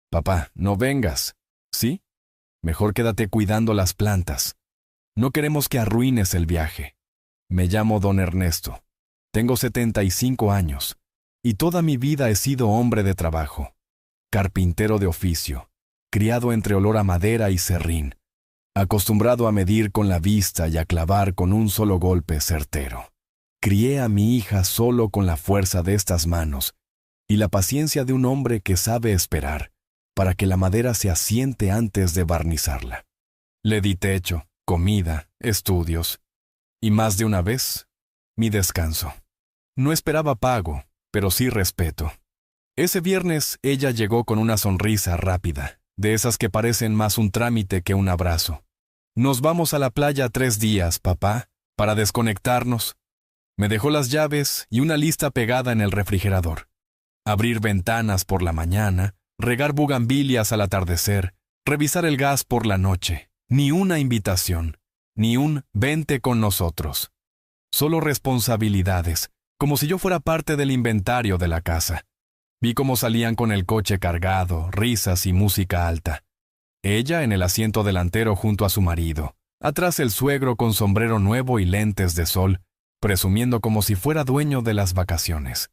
Papá, no vengas. ¿Sí? Mejor quédate cuidando las plantas. No queremos que arruines el viaje. Me llamo don Ernesto. Tengo 75 años, y toda mi vida he sido hombre de trabajo, carpintero de oficio, criado entre olor a madera y serrín, acostumbrado a medir con la vista y a clavar con un solo golpe certero. Crié a mi hija solo con la fuerza de estas manos y la paciencia de un hombre que sabe esperar para que la madera se asiente antes de barnizarla. Le di techo, comida, estudios, y más de una vez, mi descanso. No esperaba pago, pero sí respeto. Ese viernes ella llegó con una sonrisa rápida, de esas que parecen más un trámite que un abrazo. Nos vamos a la playa 3 días, papá, para desconectarnos. Me dejó las llaves y una lista pegada en el refrigerador. Abrir ventanas por la mañana, regar bugambilias al atardecer, revisar el gas por la noche. Ni una invitación, ni un vente con nosotros. Solo responsabilidades, como si yo fuera parte del inventario de la casa. Vi cómo salían con el coche cargado, risas y música alta. Ella en el asiento delantero junto a su marido, atrás el suegro con sombrero nuevo y lentes de sol, presumiendo como si fuera dueño de las vacaciones.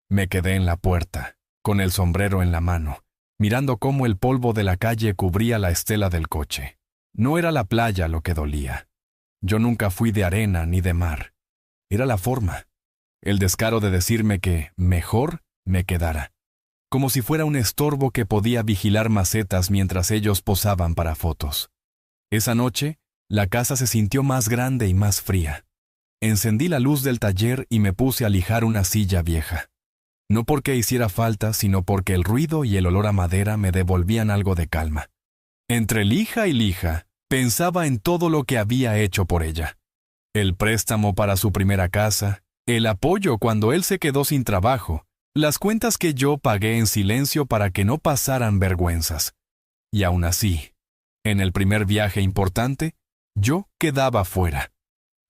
Me quedé en la puerta, con el sombrero en la mano, mirando cómo el polvo de la calle cubría la estela del coche. No era la playa lo que dolía. Yo nunca fui de arena ni de mar. Era la forma. El descaro de decirme que mejor me quedara. Como si fuera un estorbo que podía vigilar macetas mientras ellos posaban para fotos. Esa noche, la casa se sintió más grande y más fría. Encendí la luz del taller y me puse a lijar una silla vieja. No porque hiciera falta, sino porque el ruido y el olor a madera me devolvían algo de calma. Entre lija y lija, pensaba en todo lo que había hecho por ella. El préstamo para su primera casa, el apoyo cuando él se quedó sin trabajo, las cuentas que yo pagué en silencio para que no pasaran vergüenzas. Y aún así, en el primer viaje importante, yo quedaba fuera.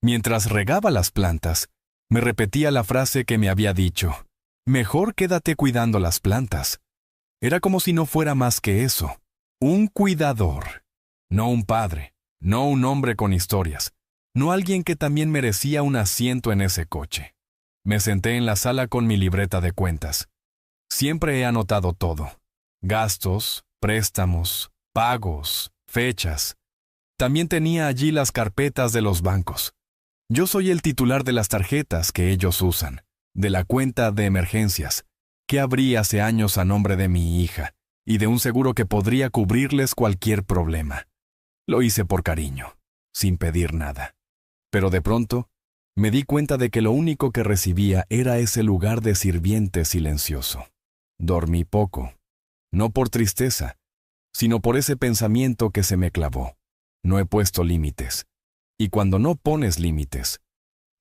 Mientras regaba las plantas, me repetía la frase que me había dicho: mejor quédate cuidando las plantas. Era como si no fuera más que eso, un cuidador. No un padre, no un hombre con historias, no alguien que también merecía un asiento en ese coche. Me senté en la sala con mi libreta de cuentas. Siempre he anotado todo: gastos, préstamos, pagos, fechas. También tenía allí las carpetas de los bancos. Yo soy el titular de las tarjetas que ellos usan, de la cuenta de emergencias, que abrí hace años a nombre de mi hija, y de un seguro que podría cubrirles cualquier problema. Lo hice por cariño, sin pedir nada. Pero de pronto, me di cuenta de que lo único que recibía era ese lugar de sirviente silencioso. Dormí poco, no por tristeza, sino por ese pensamiento que se me clavó. No he puesto límites. Y cuando no pones límites,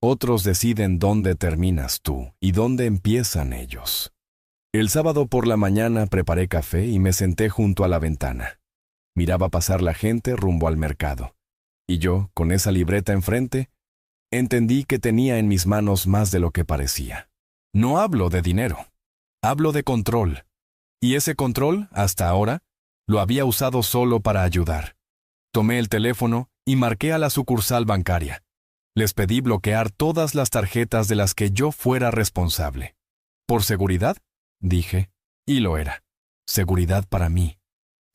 otros deciden dónde terminas tú y dónde empiezan ellos. El sábado por la mañana preparé café y me senté junto a la ventana. Miraba pasar la gente rumbo al mercado. Y yo, con esa libreta enfrente, entendí que tenía en mis manos más de lo que parecía. No hablo de dinero, hablo de control. Y ese control, hasta ahora, lo había usado solo para ayudar. Tomé el teléfono y marqué a la sucursal bancaria. Les pedí bloquear todas las tarjetas de las que yo fuera responsable. ¿Por seguridad?, dije, y lo era. Seguridad para mí.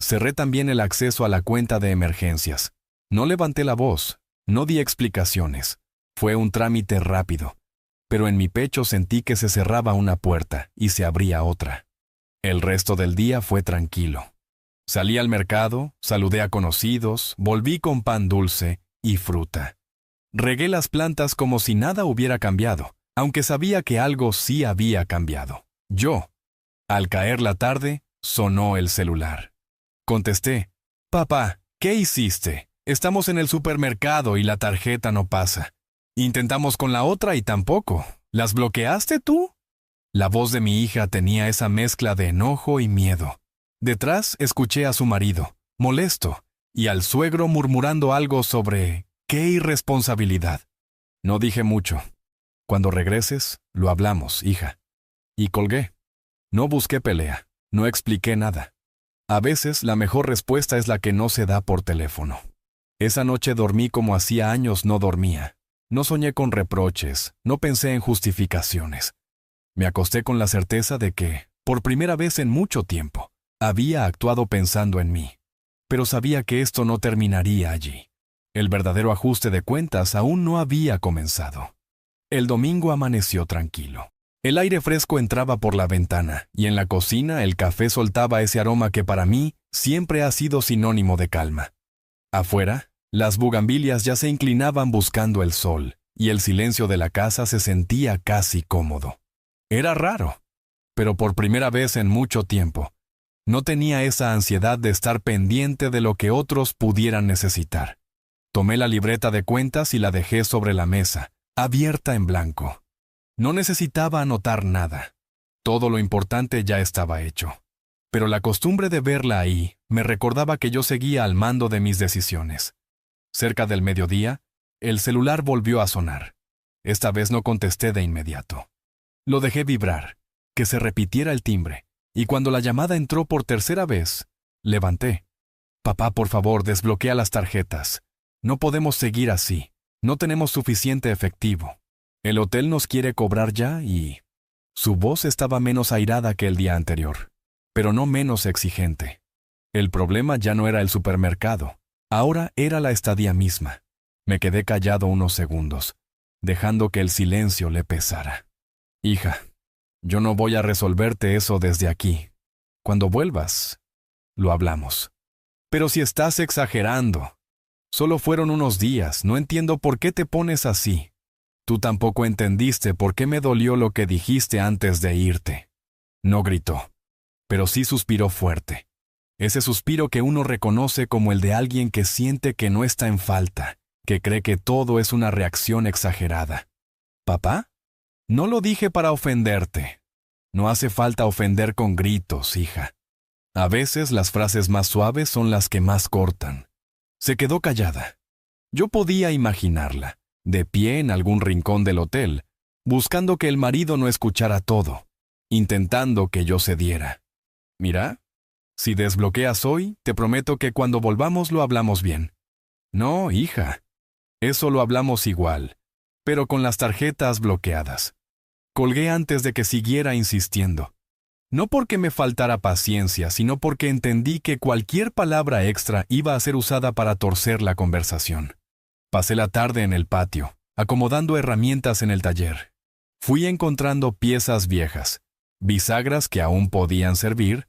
Cerré también el acceso a la cuenta de emergencias. No levanté la voz, no di explicaciones. Fue un trámite rápido, pero en mi pecho sentí que se cerraba una puerta y se abría otra. El resto del día fue tranquilo. Salí al mercado, saludé a conocidos, volví con pan dulce y fruta. Regué las plantas como si nada hubiera cambiado, aunque sabía que algo sí había cambiado. Yo. Al caer la tarde, sonó el celular. Contesté: «Papá, ¿qué hiciste? Estamos en el supermercado y la tarjeta no pasa. Intentamos con la otra y tampoco. ¿Las bloqueaste tú?». La voz de mi hija tenía esa mezcla de enojo y miedo. Detrás escuché a su marido, molesto, y al suegro murmurando algo sobre «qué irresponsabilidad». No dije mucho. «Cuando regreses, lo hablamos, hija». Y colgué. No busqué pelea, no expliqué nada. A veces la mejor respuesta es la que no se da por teléfono. Esa noche dormí como hacía años no dormía. No soñé con reproches, no pensé en justificaciones. Me acosté con la certeza de que, por primera vez en mucho tiempo, había actuado pensando en mí. Pero sabía que esto no terminaría allí. El verdadero ajuste de cuentas aún no había comenzado. El domingo amaneció tranquilo. El aire fresco entraba por la ventana y en la cocina el café soltaba ese aroma que para mí siempre ha sido sinónimo de calma. Afuera, las bugambilias ya se inclinaban buscando el sol y el silencio de la casa se sentía casi cómodo. Era raro, pero por primera vez en mucho tiempo, no tenía esa ansiedad de estar pendiente de lo que otros pudieran necesitar. Tomé la libreta de cuentas y la dejé sobre la mesa, abierta en blanco. No necesitaba anotar nada. Todo lo importante ya estaba hecho. Pero la costumbre de verla ahí me recordaba que yo seguía al mando de mis decisiones. Cerca del mediodía, el celular volvió a sonar. Esta vez no contesté de inmediato. Lo dejé vibrar, que se repitiera el timbre, y cuando la llamada entró por tercera vez, levanté. Papá, por favor, desbloquea las tarjetas. No podemos seguir así. No tenemos suficiente efectivo. El hotel nos quiere cobrar ya y... Su voz estaba menos airada que el día anterior, pero no menos exigente. El problema ya no era el supermercado, ahora era la estadía misma. Me quedé callado unos segundos, dejando que el silencio le pesara. Hija, yo no voy a resolverte eso desde aquí. Cuando vuelvas, lo hablamos. Pero si estás exagerando. Solo fueron unos días, no entiendo por qué te pones así. Tú tampoco entendiste por qué me dolió lo que dijiste antes de irte. No gritó, pero sí suspiró fuerte. Ese suspiro que uno reconoce como el de alguien que siente que no está en falta, que cree que todo es una reacción exagerada. ¿Papá? No lo dije para ofenderte. No hace falta ofender con gritos, hija. A veces las frases más suaves son las que más cortan. Se quedó callada. Yo podía imaginarla, de pie en algún rincón del hotel, buscando que el marido no escuchara todo, intentando que yo cediera. Mira, si desbloqueas hoy, te prometo que cuando volvamos lo hablamos bien. No, hija, eso lo hablamos igual, pero con las tarjetas bloqueadas. Colgué antes de que siguiera insistiendo. No porque me faltara paciencia, sino porque entendí que cualquier palabra extra iba a ser usada para torcer la conversación. Pasé la tarde en el patio, acomodando herramientas en el taller. Fui encontrando piezas viejas, bisagras que aún podían servir,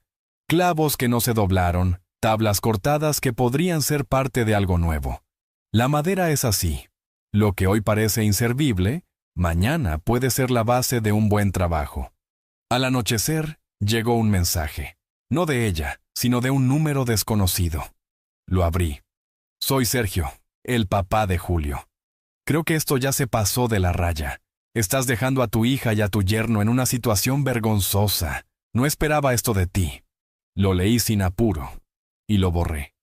clavos que no se doblaron, tablas cortadas que podrían ser parte de algo nuevo. La madera es así. Lo que hoy parece inservible, mañana puede ser la base de un buen trabajo. Al anochecer, llegó un mensaje. No de ella, sino de un número desconocido. Lo abrí. Soy Sergio, el papá de Julio. Creo que esto ya se pasó de la raya. Estás dejando a tu hija y a tu yerno en una situación vergonzosa. No esperaba esto de ti. Lo leí sin apuro y lo borré.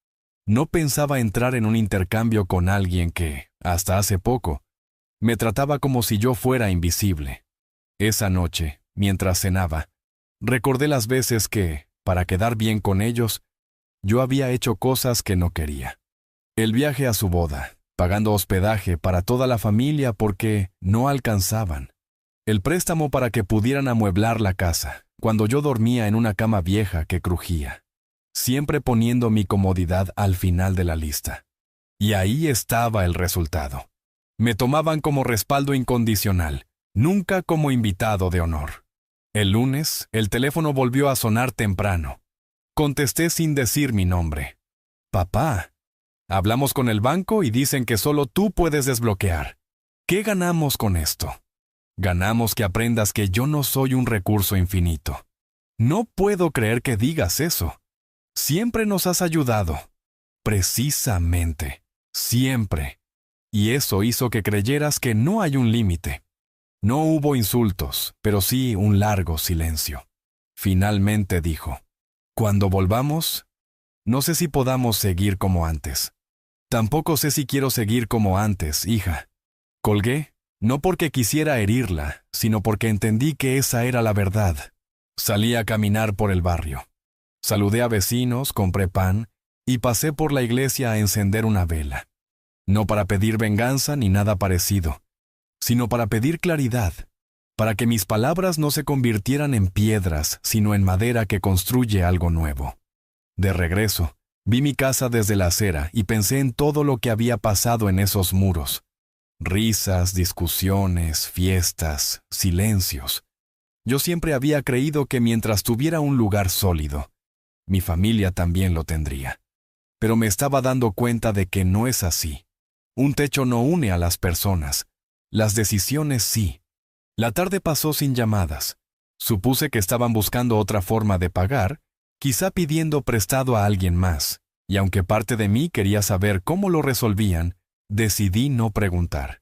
No pensaba entrar en un intercambio con alguien que, hasta hace poco, me trataba como si yo fuera invisible. Esa noche, mientras cenaba, recordé las veces que, para quedar bien con ellos, yo había hecho cosas que no quería. El viaje a su boda, pagando hospedaje para toda la familia porque no alcanzaban. El préstamo para que pudieran amueblar la casa, cuando yo dormía en una cama vieja que crujía. Siempre poniendo mi comodidad al final de la lista. Y ahí estaba el resultado. Me tomaban como respaldo incondicional, nunca como invitado de honor. El lunes, el teléfono volvió a sonar temprano. Contesté sin decir mi nombre. Papá, hablamos con el banco y dicen que solo tú puedes desbloquear. ¿Qué ganamos con esto? Ganamos que aprendas que yo no soy un recurso infinito. No puedo creer que digas eso. Siempre nos has ayudado. Precisamente, siempre. Y eso hizo que creyeras que no hay un límite. No hubo insultos, pero sí un largo silencio. Finalmente dijo, cuando volvamos, no sé si podamos seguir como antes. Tampoco sé si quiero seguir como antes, hija. Colgué, no porque quisiera herirla, sino porque entendí que esa era la verdad. Salí a caminar por el barrio. Saludé a vecinos, compré pan y pasé por la iglesia a encender una vela. No para pedir venganza ni nada parecido, sino para pedir claridad, para que mis palabras no se convirtieran en piedras, sino en madera que construye algo nuevo. De regreso, vi mi casa desde la acera y pensé en todo lo que había pasado en esos muros. Risas, discusiones, fiestas, silencios. Yo siempre había creído que mientras tuviera un lugar sólido, mi familia también lo tendría. Pero me estaba dando cuenta de que no es así. Un techo no une a las personas. Las decisiones sí. La tarde pasó sin llamadas. Supuse que estaban buscando otra forma de pagar, quizá pidiendo prestado a alguien más, y aunque parte de mí quería saber cómo lo resolvían, decidí no preguntar.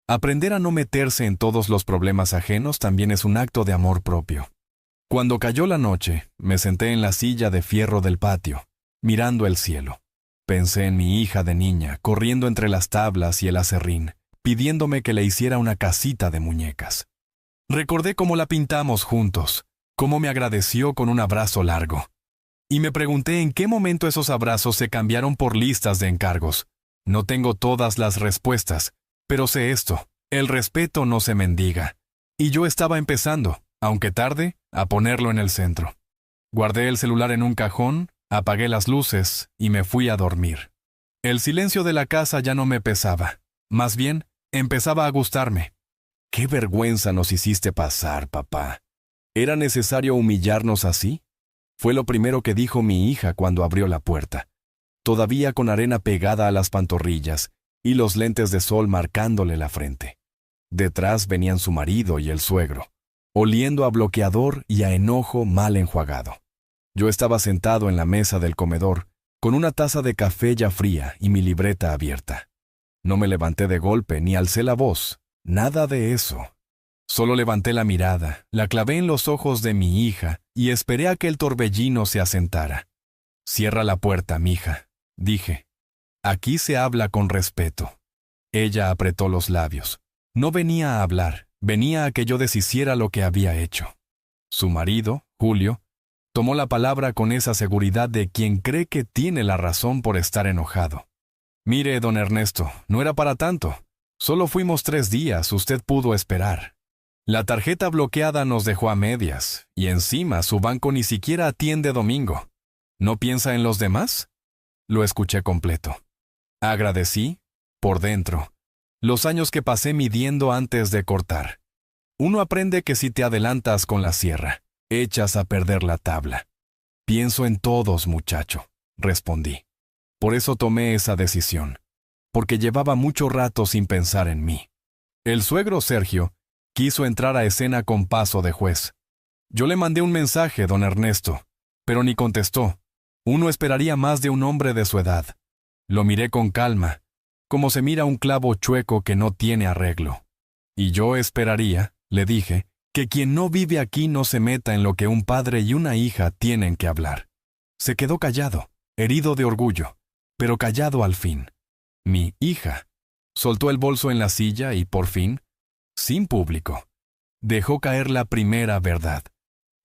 Aprender a no meterse en todos los problemas ajenos también es un acto de amor propio. Cuando cayó la noche, me senté en la silla de fierro del patio, mirando el cielo. Pensé en mi hija de niña, corriendo entre las tablas y el aserrín, pidiéndome que le hiciera una casita de muñecas. Recordé cómo la pintamos juntos, cómo me agradeció con un abrazo largo. Y me pregunté en qué momento esos abrazos se cambiaron por listas de encargos. No tengo todas las respuestas, pero sé esto, el respeto no se mendiga. Y yo estaba empezando, aunque tarde, a ponerlo en el centro. Guardé el celular en un cajón, apagué las luces y me fui a dormir. El silencio de la casa ya no me pesaba, más bien, empezaba a gustarme. ¡Qué vergüenza nos hiciste pasar, papá! ¿Era necesario humillarnos así? Fue lo primero que dijo mi hija cuando abrió la puerta, todavía con arena pegada a las pantorrillas y los lentes de sol marcándole la frente. Detrás venían su marido y el suegro, oliendo a bloqueador y a enojo mal enjuagado. Yo estaba sentado en la mesa del comedor, con una taza de café ya fría y mi libreta abierta. No me levanté de golpe ni alcé la voz, nada de eso. Solo levanté la mirada, la clavé en los ojos de mi hija y esperé a que el torbellino se asentara. «Cierra la puerta, mija», dije. «Aquí se habla con respeto». Ella apretó los labios. No venía a hablar, venía a que yo deshiciera lo que había hecho. Su marido, Julio, tomó la palabra con esa seguridad de quien cree que tiene la razón por estar enojado. «Mire, don Ernesto, no era para tanto. Solo fuimos 3 días, usted pudo esperar. La tarjeta bloqueada nos dejó a medias, y encima su banco ni siquiera atiende domingo. ¿No piensa en los demás?». Lo escuché completo. Agradecí, por dentro, los años que pasé midiendo antes de cortar. Uno aprende que si te adelantas con la sierra, echas a perder la tabla. «Pienso en todos, muchacho», respondí. Por eso tomé esa decisión, porque llevaba mucho rato sin pensar en mí. El suegro Sergio quiso entrar a escena con paso de juez. Yo le mandé un mensaje, don Ernesto, pero ni contestó. Uno esperaría más de un hombre de su edad. Lo miré con calma, como se mira un clavo chueco que no tiene arreglo. Y yo esperaría, le dije, que quien no vive aquí no se meta en lo que un padre y una hija tienen que hablar. Se quedó callado, herido de orgullo, pero callado al fin. Mi hija soltó el bolso en la silla y, por fin, sin público, dejó caer la primera verdad.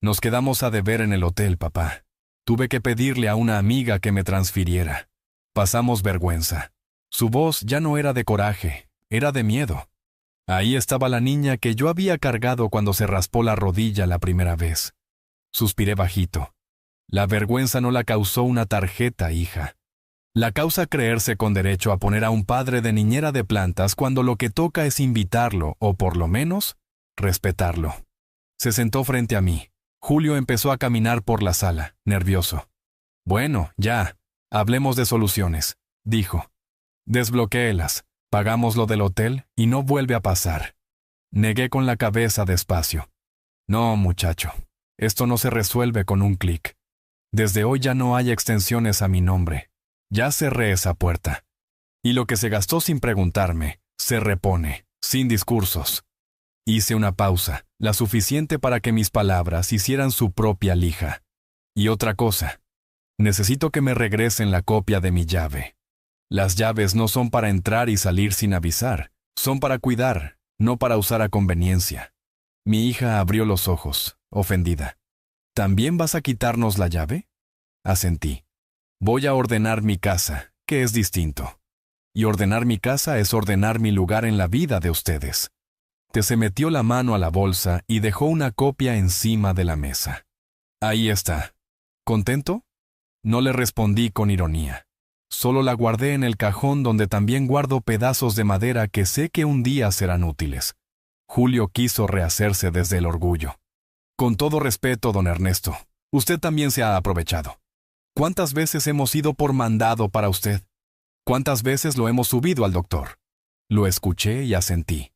«Nos quedamos a deber en el hotel, papá. Tuve que pedirle a una amiga que me transfiriera. Pasamos vergüenza». Su voz ya no era de coraje, era de miedo. Ahí estaba la niña que yo había cargado cuando se raspó la rodilla la primera vez. Suspiré bajito. La vergüenza no la causó una tarjeta, hija. La causa creerse con derecho a poner a un padre de niñera de plantas cuando lo que toca es invitarlo, o por lo menos, respetarlo. Se sentó frente a mí. Julio empezó a caminar por la sala, nervioso. «Bueno, ya, hablemos de soluciones», dijo. «Desbloquéelas, pagamos lo del hotel y no vuelve a pasar». Negué con la cabeza despacio. «No, muchacho, esto no se resuelve con un clic. Desde hoy ya no hay extensiones a mi nombre. Ya cerré esa puerta. Y lo que se gastó sin preguntarme, se repone, sin discursos». Hice una pausa, la suficiente para que mis palabras hicieran su propia lija. «Y otra cosa, necesito que me regresen la copia de mi llave. Las llaves no son para entrar y salir sin avisar, son para cuidar, no para usar a conveniencia». Mi hija abrió los ojos, ofendida. «¿También vas a quitarnos la llave?». asentí. Voy a ordenar mi casa, que es distinto. Y ordenar mi casa es ordenar mi lugar en la vida de ustedes. Se metió la mano a la bolsa y dejó una copia encima de la mesa. Ahí está. ¿Contento? No le respondí con ironía. Solo la guardé en el cajón donde también guardo pedazos de madera que sé que un día serán útiles. Julio quiso rehacerse desde el orgullo. Con todo respeto, don Ernesto, usted también se ha aprovechado. ¿Cuántas veces hemos ido por mandado para usted? ¿Cuántas veces lo hemos subido al doctor? Lo escuché y asentí.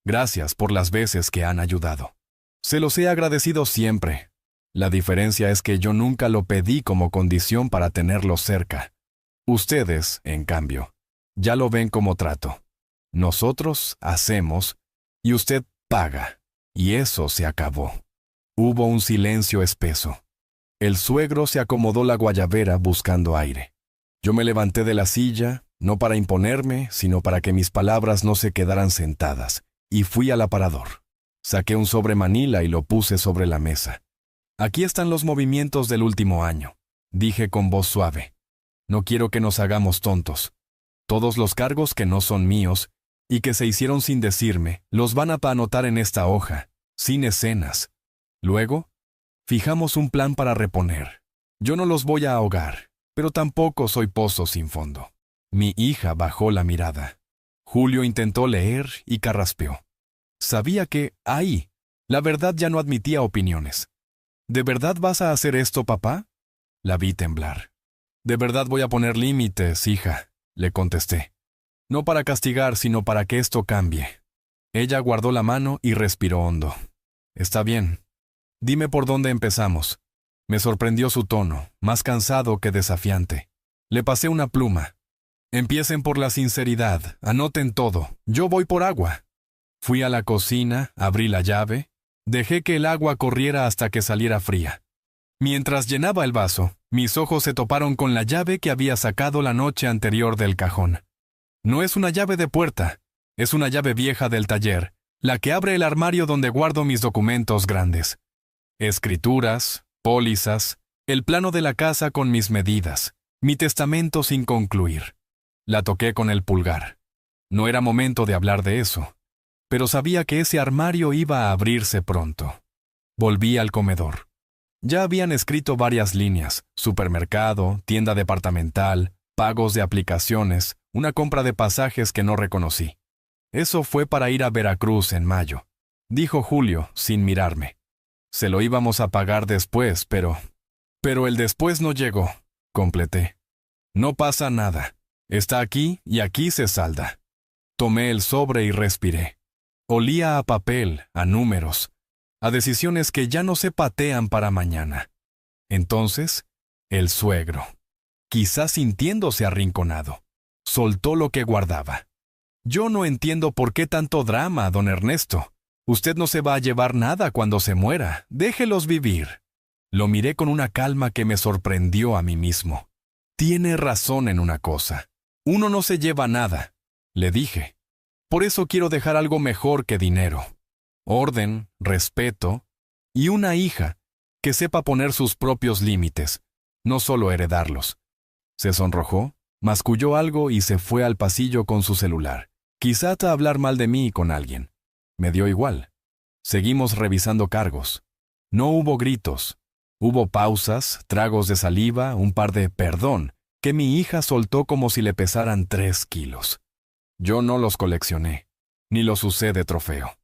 Gracias por las veces que han ayudado. Se los he agradecido siempre. La diferencia es que yo nunca lo pedí como condición para tenerlo cerca. Ustedes, en cambio, ya lo ven como trato. Nosotros hacemos y usted paga. Y eso se acabó. Hubo un silencio espeso. El suegro se acomodó la guayabera buscando aire. Yo me levanté de la silla, no para imponerme, sino para que mis palabras no se quedaran sentadas, y fui al aparador. Saqué un sobre manila y lo puse sobre la mesa. Aquí están los movimientos del último año, dije con voz suave. No quiero que nos hagamos tontos. Todos los cargos que no son míos y que se hicieron sin decirme, los van a anotar en esta hoja, sin escenas. Luego, fijamos un plan para reponer. Yo no los voy a ahogar, pero tampoco soy pozo sin fondo. Mi hija bajó la mirada. Julio intentó leer y carraspeó. Sabía que, ahí, la verdad ya no admitía opiniones. ¿De verdad vas a hacer esto, papá? La vi temblar. De verdad voy a poner límites, hija, le contesté. No para castigar, sino para que esto cambie. Ella guardó la mano y respiró hondo. Está bien. Dime por dónde empezamos. Me sorprendió su tono, más cansado que desafiante. Le pasé una pluma. Empiecen por la sinceridad, anoten todo. Yo voy por agua. Fui a la cocina, abrí la llave, dejé que el agua corriera hasta que saliera fría. Mientras llenaba el vaso, mis ojos se toparon con la llave que había sacado la noche anterior del cajón. No es una llave de puerta, es una llave vieja del taller, la que abre el armario donde guardo mis documentos grandes. Escrituras, pólizas, el plano de la casa con mis medidas, mi testamento sin concluir. La toqué con el pulgar. No era momento de hablar de eso, pero sabía que ese armario iba a abrirse pronto. Volví al comedor. Ya habían escrito varias líneas: supermercado, tienda departamental, pagos de aplicaciones, una compra de pasajes que no reconocí. Eso fue para ir a Veracruz en mayo, dijo Julio, sin mirarme. Se lo íbamos a pagar después, pero el después no llegó, completé. No pasa nada. Está aquí y aquí se salda. Tomé el sobre y respiré. Olía a papel, a números, a decisiones que ya no se patean para mañana. Entonces, el suegro, quizás sintiéndose arrinconado, soltó lo que guardaba. Yo no entiendo por qué tanto drama, don Ernesto. Usted no se va a llevar nada cuando se muera. Déjelos vivir. Lo miré con una calma que me sorprendió a mí mismo. Tiene razón en una cosa. Uno no se lleva nada, le dije. Por eso quiero dejar algo mejor que dinero. Orden, respeto y una hija que sepa poner sus propios límites, no solo heredarlos. Se sonrojó, masculló algo y se fue al pasillo con su celular. Quizá a hablar mal de mí con alguien. Me dio igual. Seguimos revisando cargos. No hubo gritos. Hubo pausas, tragos de saliva, un par de perdón, que mi hija soltó como si le pesaran 3 kilos. Yo no los coleccioné, ni los usé de trofeo.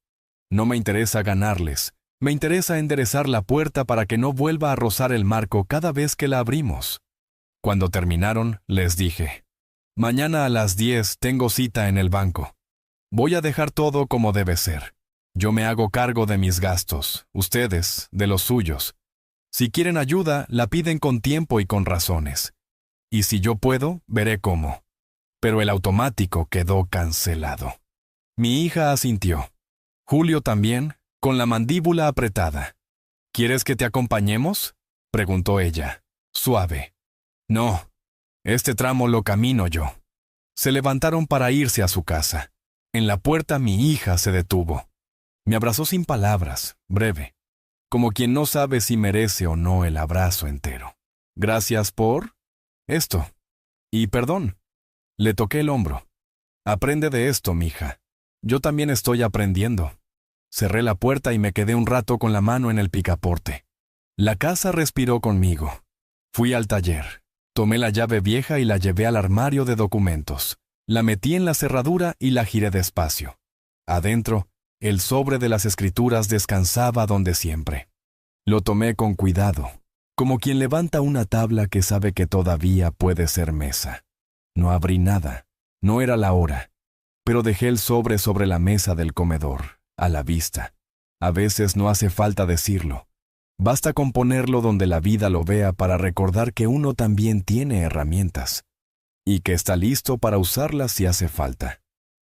No me interesa ganarles, me interesa enderezar la puerta para que no vuelva a rozar el marco cada vez que la abrimos. Cuando terminaron, les dije, mañana a las 10 tengo cita en el banco. Voy a dejar todo como debe ser. Yo me hago cargo de mis gastos, ustedes, de los suyos. Si quieren ayuda, la piden con tiempo y con razones. Y si yo puedo, veré cómo. Pero el automático quedó cancelado. Mi hija asintió. Julio también, con la mandíbula apretada. ¿Quieres que te acompañemos?, preguntó ella, suave. No, este tramo lo camino yo. Se levantaron para irse a su casa. En la puerta mi hija se detuvo. Me abrazó sin palabras, breve, como quien no sabe si merece o no el abrazo entero. Gracias por esto. Y perdón. Le toqué el hombro. Aprende de esto, mija. Yo también estoy aprendiendo. Cerré la puerta y me quedé un rato con la mano en el picaporte. La casa respiró conmigo. Fui al taller. Tomé la llave vieja y la llevé al armario de documentos. La metí en la cerradura y la giré despacio. Adentro, el sobre de las escrituras descansaba donde siempre. Lo tomé con cuidado, como quien levanta una tabla que sabe que todavía puede ser mesa. No abrí nada, no era la hora, pero dejé el sobre la mesa del comedor, a la vista. A veces no hace falta decirlo. Basta con ponerlo donde la vida lo vea para recordar que uno también tiene herramientas y que está listo para usarlas si hace falta.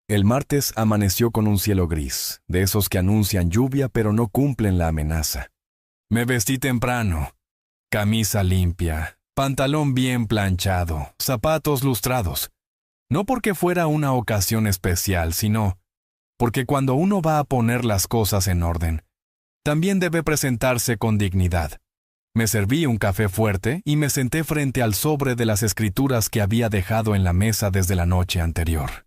El martes amaneció con un cielo gris, de esos que anuncian lluvia pero no cumplen la amenaza. Me vestí temprano. Camisa limpia, pantalón bien planchado, zapatos lustrados. No porque fuera una ocasión especial, sino porque cuando uno va a poner las cosas en orden, también debe presentarse con dignidad. Me serví un café fuerte y me senté frente al sobre de las escrituras que había dejado en la mesa desde la noche anterior.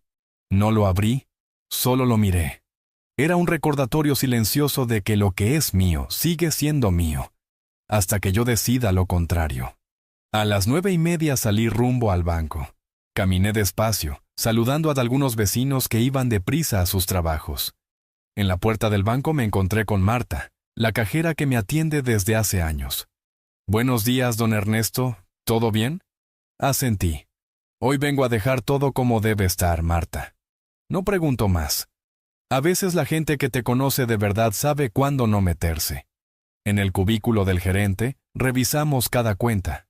No lo abrí, solo lo miré. Era un recordatorio silencioso de que lo que es mío sigue siendo mío, hasta que yo decida lo contrario. A las 9:30 salí rumbo al banco. Caminé despacio, saludando a algunos vecinos que iban deprisa a sus trabajos. En la puerta del banco me encontré con Marta, la cajera que me atiende desde hace años. Buenos días, don Ernesto. ¿Todo bien? Asentí. Hoy vengo a dejar todo como debe estar, Marta. No pregunto más. A veces la gente que te conoce de verdad sabe cuándo no meterse. En el cubículo del gerente, revisamos cada cuenta.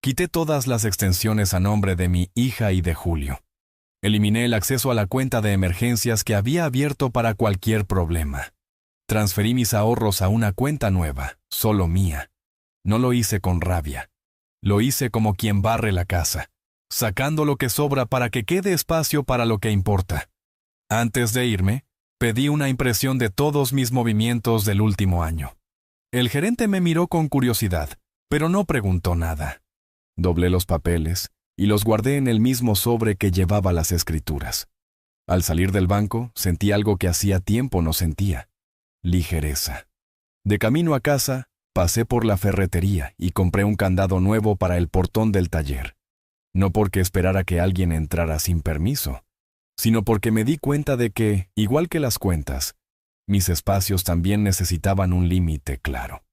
Quité todas las extensiones a nombre de mi hija y de Julio. Eliminé el acceso a la cuenta de emergencias que había abierto para cualquier problema. Transferí mis ahorros a una cuenta nueva, solo mía. No lo hice con rabia. Lo hice como quien barre la casa, sacando lo que sobra para que quede espacio para lo que importa. Antes de irme, pedí una impresión de todos mis movimientos del último año. El gerente me miró con curiosidad, pero no preguntó nada. Doblé los papeles y los guardé en el mismo sobre que llevaba las escrituras. Al salir del banco, sentí algo que hacía tiempo no sentía: ligereza. De camino a casa, pasé por la ferretería y compré un candado nuevo para el portón del taller. No porque esperara que alguien entrara sin permiso, sino porque me di cuenta de que, igual que las cuentas, mis espacios también necesitaban un límite claro.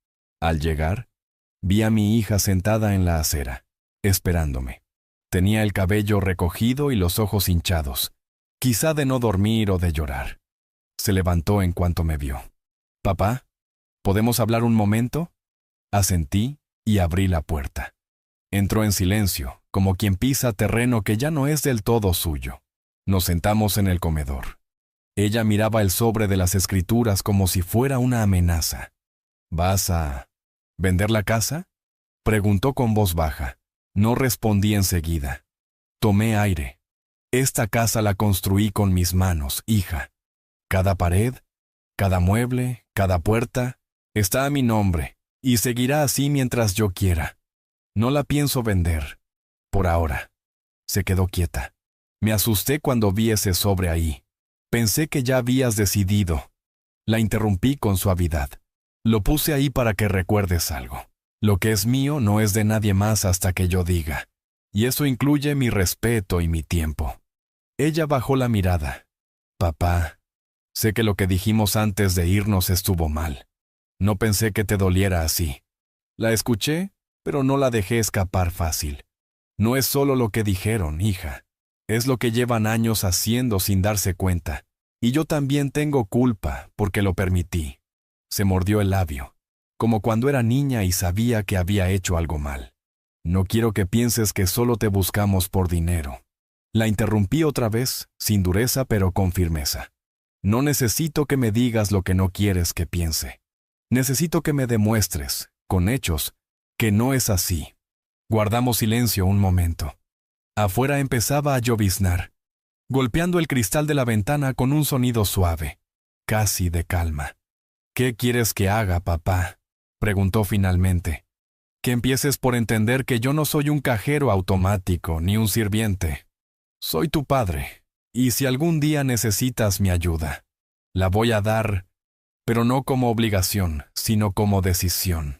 Al llegar, vi a mi hija sentada en la acera, esperándome. Tenía el cabello recogido y los ojos hinchados, quizá de no dormir o de llorar. Se levantó en cuanto me vio. «Papá, ¿podemos hablar un momento?» Asentí y abrí la puerta. Entró en silencio, como quien pisa terreno que ya no es del todo suyo. Nos sentamos en el comedor. Ella miraba el sobre de las escrituras como si fuera una amenaza. «¿Vas a vender la casa?», preguntó con voz baja. No respondí enseguida. Tomé aire. Esta casa la construí con mis manos, hija. Cada pared, cada mueble, cada puerta, está a mi nombre, y seguirá así mientras yo quiera. No la pienso vender, por ahora. Se quedó quieta. Me asusté cuando vi ese sobre ahí. Pensé que ya habías decidido. La interrumpí con suavidad. Lo puse ahí para que recuerdes algo. Lo que es mío no es de nadie más hasta que yo diga. Y eso incluye mi respeto y mi tiempo. Ella bajó la mirada. Papá, sé que lo que dijimos antes de irnos estuvo mal. No pensé que te doliera así. La escuché, pero no la dejé escapar fácil. No es solo lo que dijeron, hija. Es lo que llevan años haciendo sin darse cuenta. Y yo también tengo culpa porque lo permití. Se mordió el labio, como cuando era niña y sabía que había hecho algo mal. No quiero que pienses que solo te buscamos por dinero. La interrumpí otra vez, sin dureza pero con firmeza. No necesito que me digas lo que no quieres que piense. Necesito que me demuestres, con hechos, que no es así. Guardamos silencio un momento. Afuera empezaba a lloviznar, golpeando el cristal de la ventana con un sonido suave, casi de calma. «¿Qué quieres que haga, papá?», preguntó finalmente. Que empieces por entender que yo no soy un cajero automático ni un sirviente. Soy tu padre, y si algún día necesitas mi ayuda, la voy a dar, pero no como obligación, sino como decisión.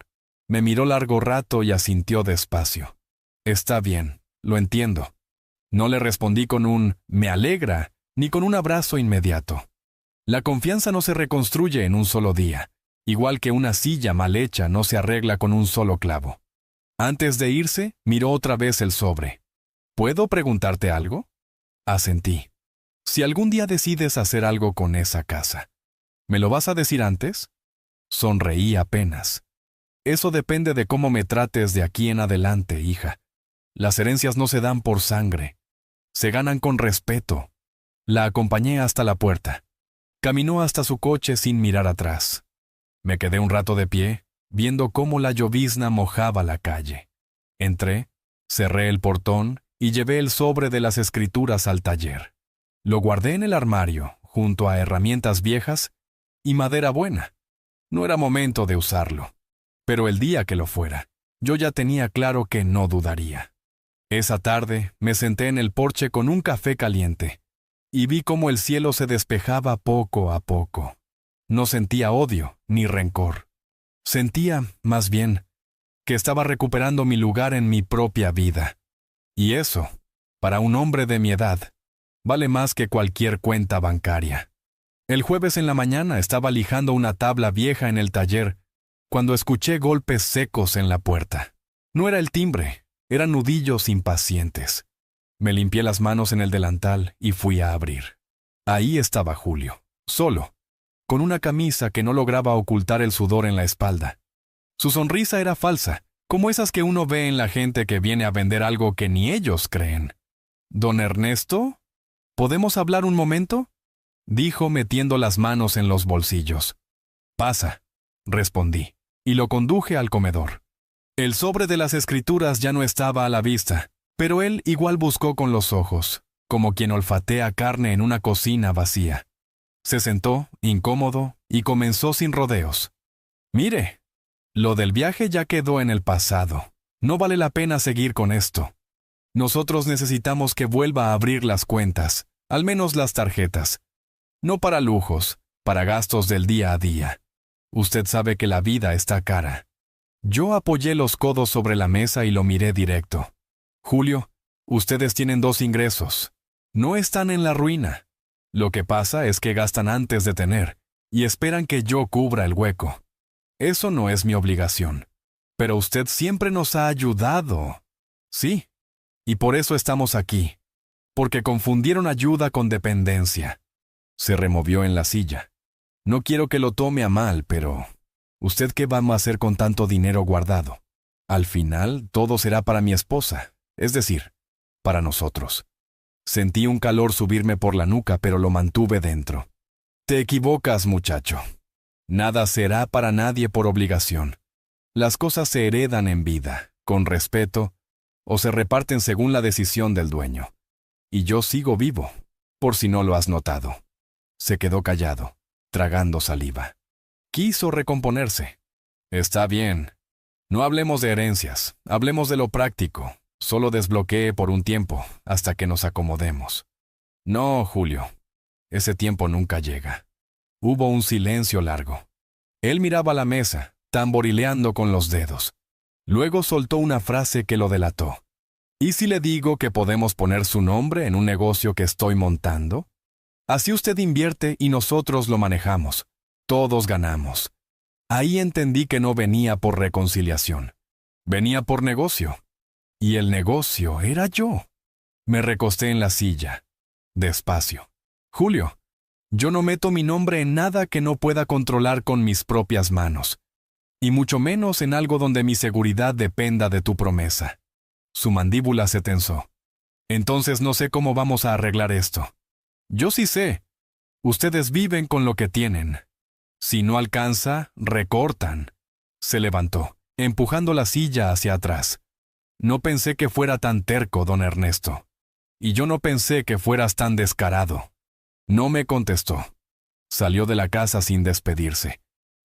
Me miró largo rato y asintió despacio. Está bien, lo entiendo. No le respondí con un «me alegra», ni con un abrazo inmediato. La confianza no se reconstruye en un solo día, igual que una silla mal hecha no se arregla con un solo clavo. Antes de irse, miró otra vez el sobre. ¿Puedo preguntarte algo? Asentí. Si algún día decides hacer algo con esa casa, ¿me lo vas a decir antes? Sonreí apenas. Eso depende de cómo me trates de aquí en adelante, hija. Las herencias no se dan por sangre. Se ganan con respeto. La acompañé hasta la puerta. Caminó hasta su coche sin mirar atrás. Me quedé un rato de pie, viendo cómo la llovizna mojaba la calle. Entré, cerré el portón y llevé el sobre de las escrituras al taller. Lo guardé en el armario, junto a herramientas viejas y madera buena. No era momento de usarlo. Pero el día que lo fuera, yo ya tenía claro que no dudaría. Esa tarde me senté en el porche con un café caliente y vi cómo el cielo se despejaba poco a poco. No sentía odio ni rencor. Sentía, más bien, que estaba recuperando mi lugar en mi propia vida. Y eso, para un hombre de mi edad, vale más que cualquier cuenta bancaria. El jueves en la mañana estaba lijando una tabla vieja en el taller cuando escuché golpes secos en la puerta. No era el timbre, eran nudillos impacientes. Me limpié las manos en el delantal y fui a abrir. Ahí estaba Julio, solo, con una camisa que no lograba ocultar el sudor en la espalda. Su sonrisa era falsa, como esas que uno ve en la gente que viene a vender algo que ni ellos creen. «¿Don Ernesto? ¿Podemos hablar un momento?», dijo metiendo las manos en los bolsillos. «Pasa», respondí, y lo conduje al comedor. El sobre de las escrituras ya no estaba a la vista, pero él igual buscó con los ojos, como quien olfatea carne en una cocina vacía. Se sentó, incómodo, y comenzó sin rodeos. «Mire, lo del viaje ya quedó en el pasado. No vale la pena seguir con esto. Nosotros necesitamos que vuelva a abrir las cuentas, al menos las tarjetas. No para lujos, para gastos del día a día. Usted sabe que la vida está cara». Yo apoyé los codos sobre la mesa y lo miré directo. «Julio, ustedes tienen 2 ingresos. No están en la ruina. Lo que pasa es que gastan antes de tener, y esperan que yo cubra el hueco. Eso no es mi obligación. Pero usted siempre nos ha ayudado». «Sí, y por eso estamos aquí. Porque confundieron ayuda con dependencia». Se removió en la silla. «No quiero que lo tome a mal, pero ¿usted qué va a hacer con tanto dinero guardado? Al final, todo será para mi esposa, es decir, para nosotros». Sentí un calor subirme por la nuca, pero lo mantuve dentro. «Te equivocas, muchacho. Nada será para nadie por obligación. Las cosas se heredan en vida, con respeto, o se reparten según la decisión del dueño. Y yo sigo vivo, por si no lo has notado». Se quedó callado, tragando saliva. Quiso recomponerse. «Está bien. No hablemos de herencias, hablemos de lo práctico. Solo desbloquee por un tiempo, hasta que nos acomodemos». «No, Julio. Ese tiempo nunca llega». Hubo un silencio largo. Él miraba la mesa, tamborileando con los dedos. Luego soltó una frase que lo delató. «¿Y si le digo que podemos poner su nombre en un negocio que estoy montando? Así usted invierte y nosotros lo manejamos. Todos ganamos». Ahí entendí que no venía por reconciliación. Venía por negocio. Y el negocio era yo. Me recosté en la silla. Despacio. «Julio, yo no meto mi nombre en nada que no pueda controlar con mis propias manos. Y mucho menos en algo donde mi seguridad dependa de tu promesa». Su mandíbula se tensó. «Entonces no sé cómo vamos a arreglar esto». «Yo sí sé. Ustedes viven con lo que tienen. Si no alcanza, recortan». Se levantó, empujando la silla hacia atrás. «No pensé que fuera tan terco, don Ernesto. Y yo no pensé que fueras tan descarado». No me contestó. Salió de la casa sin despedirse,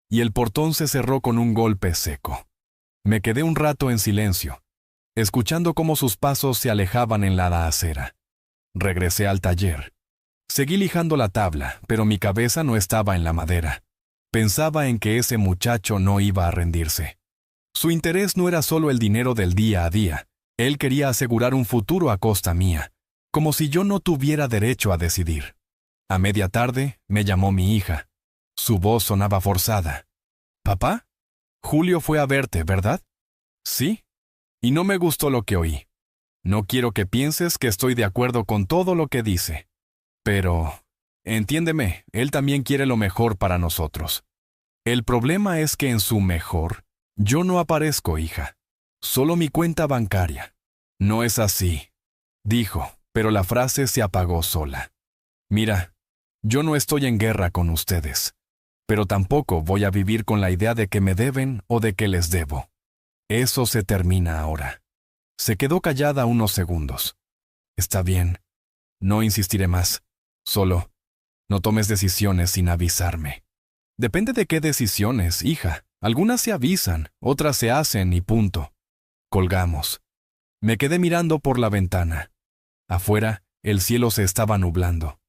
y el portón se cerró con un golpe seco. Me quedé un rato en silencio, escuchando cómo sus pasos se alejaban en la acera. Regresé al taller. Seguí lijando la tabla, pero mi cabeza no estaba en la madera. Pensaba en que ese muchacho no iba a rendirse. Su interés no era solo el dinero del día a día. Él quería asegurar un futuro a costa mía, como si yo no tuviera derecho a decidir. A media tarde me llamó mi hija. Su voz sonaba forzada. «¿Papá? Julio fue a verte, ¿verdad?» «Sí. Y no me gustó lo que oí. No quiero que pienses que estoy de acuerdo con todo lo que dice. Pero, entiéndeme, él también quiere lo mejor para nosotros. El problema es que en su mejor, yo no aparezco, hija. Solo mi cuenta bancaria». «No es así», dijo, pero la frase se apagó sola. «Mira, yo no estoy en guerra con ustedes, pero tampoco voy a vivir con la idea de que me deben o de que les debo. Eso se termina ahora». Se quedó callada unos segundos. «Está bien. No insistiré más. Solo, no tomes decisiones sin avisarme». «Depende de qué decisiones, hija. Algunas se avisan, otras se hacen y punto». Colgamos. Me quedé mirando por la ventana. Afuera, el cielo se estaba nublando.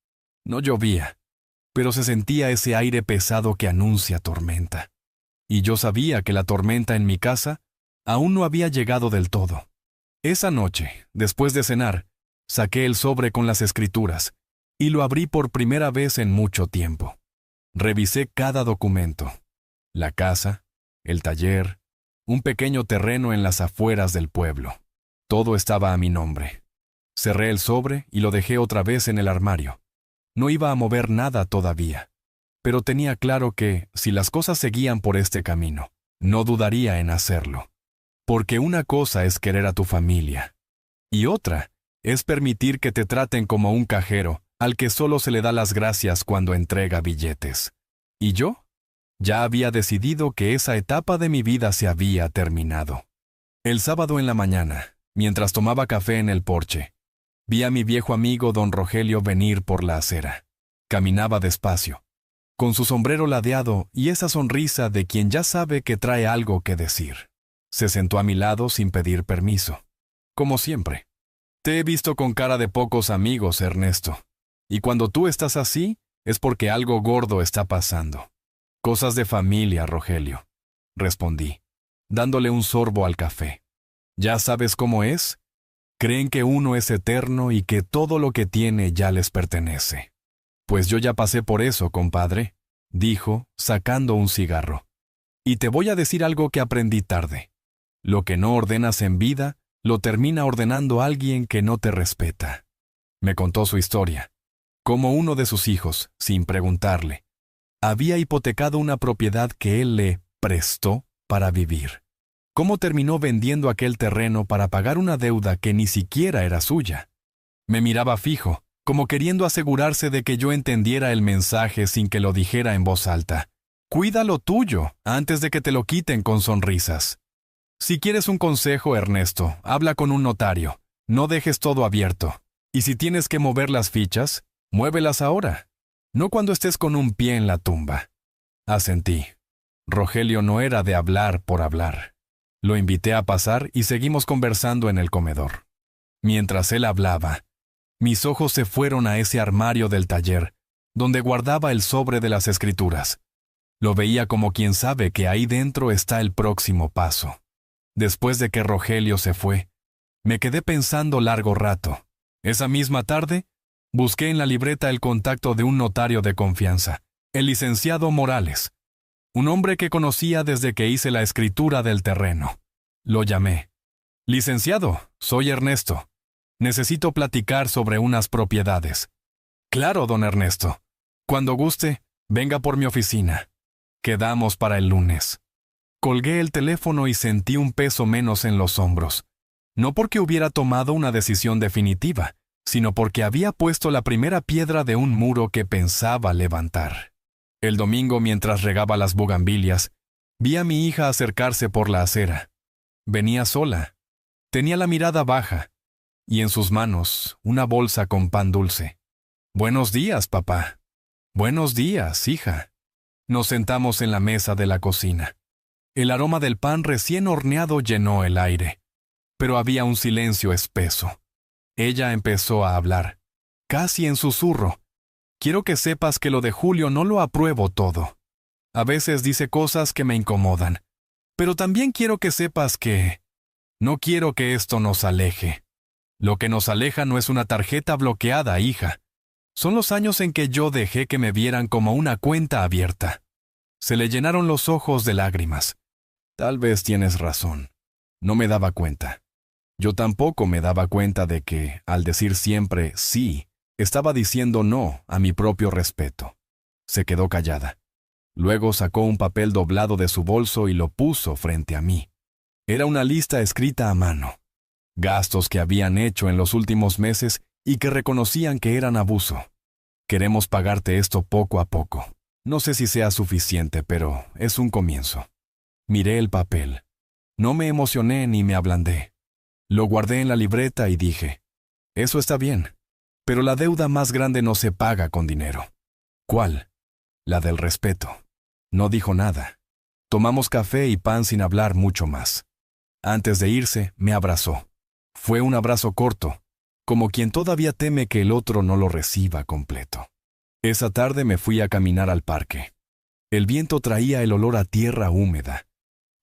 No llovía, pero se sentía ese aire pesado que anuncia tormenta. Y yo sabía que la tormenta en mi casa aún no había llegado del todo. Esa noche, después de cenar, saqué el sobre con las escrituras y lo abrí por primera vez en mucho tiempo. Revisé cada documento. La casa, el taller, un pequeño terreno en las afueras del pueblo. Todo estaba a mi nombre. Cerré el sobre y lo dejé otra vez en el armario. No iba a mover nada todavía, pero tenía claro que, si las cosas seguían por este camino, no dudaría en hacerlo. Porque una cosa es querer a tu familia, y otra es permitir que te traten como un cajero al que solo se le da las gracias cuando entrega billetes. Y yo ya había decidido que esa etapa de mi vida se había terminado. El sábado en la mañana, mientras tomaba café en el porche, vi a mi viejo amigo don Rogelio venir por la acera. Caminaba despacio, con su sombrero ladeado y esa sonrisa de quien ya sabe que trae algo que decir. Se sentó a mi lado sin pedir permiso, como siempre. «Te he visto con cara de pocos amigos, Ernesto, y cuando tú estás así, es porque algo gordo está pasando». «Cosas de familia, Rogelio», respondí, dándole un sorbo al café. «Ya sabes cómo es. Creen que uno es eterno y que todo lo que tiene ya les pertenece». «Pues yo ya pasé por eso, compadre», dijo, sacando un cigarro. «Y te voy a decir algo que aprendí tarde. Lo que no ordenas en vida, lo termina ordenando alguien que no te respeta». Me contó su historia. Cómo uno de sus hijos, sin preguntarle, había hipotecado una propiedad que él le prestó para vivir. Cómo terminó vendiendo aquel terreno para pagar una deuda que ni siquiera era suya. Me miraba fijo, como queriendo asegurarse de que yo entendiera el mensaje sin que lo dijera en voz alta. «Cuida lo tuyo, antes de que te lo quiten con sonrisas. Si quieres un consejo, Ernesto, habla con un notario. No dejes todo abierto. Y si tienes que mover las fichas, muévelas ahora. No cuando estés con un pie en la tumba». Asentí. Rogelio no era de hablar por hablar. Lo invité a pasar y seguimos conversando en el comedor. Mientras él hablaba, mis ojos se fueron a ese armario del taller, donde guardaba el sobre de las escrituras. Lo veía como quien sabe que ahí dentro está el próximo paso. Después de que Rogelio se fue, me quedé pensando largo rato. Esa misma tarde, busqué en la libreta el contacto de un notario de confianza, el licenciado Morales, un hombre que conocía desde que hice la escritura del terreno. Lo llamé. «Licenciado, soy Ernesto. Necesito platicar sobre unas propiedades». «Claro, don Ernesto. Cuando guste, venga por mi oficina. Quedamos para el lunes». Colgué el teléfono y sentí un peso menos en los hombros. No porque hubiera tomado una decisión definitiva, sino porque había puesto la primera piedra de un muro que pensaba levantar. El domingo, mientras regaba las bugambilias, vi a mi hija acercarse por la acera. Venía sola. Tenía la mirada baja, y en sus manos una bolsa con pan dulce. «Buenos días, papá». «Buenos días, hija». Nos sentamos en la mesa de la cocina. El aroma del pan recién horneado llenó el aire, pero había un silencio espeso. Ella empezó a hablar, casi en susurro. Quiero que sepas que lo de Julio no lo apruebo todo. A veces dice cosas que me incomodan, pero también quiero que sepas que no quiero que esto nos aleje. Lo que nos aleja no es una tarjeta bloqueada, hija. Son los años en que yo dejé que me vieran como una cuenta abierta. Se le llenaron los ojos de lágrimas. Tal vez tienes razón. No me daba cuenta. Yo tampoco me daba cuenta de que, al decir siempre sí, estaba diciendo no a mi propio respeto. Se quedó callada. Luego sacó un papel doblado de su bolso y lo puso frente a mí. Era una lista escrita a mano. Gastos que habían hecho en los últimos meses y que reconocían que eran abuso. Queremos pagarte esto poco a poco. No sé si sea suficiente, pero es un comienzo. Miré el papel. No me emocioné ni me ablandé. Lo guardé en la libreta y dije, eso está bien, pero la deuda más grande no se paga con dinero. ¿Cuál? La del respeto. No dijo nada. Tomamos café y pan sin hablar mucho más. Antes de irse, me abrazó. Fue un abrazo corto, como quien todavía teme que el otro no lo reciba completo. Esa tarde me fui a caminar al parque. El viento traía el olor a tierra húmeda,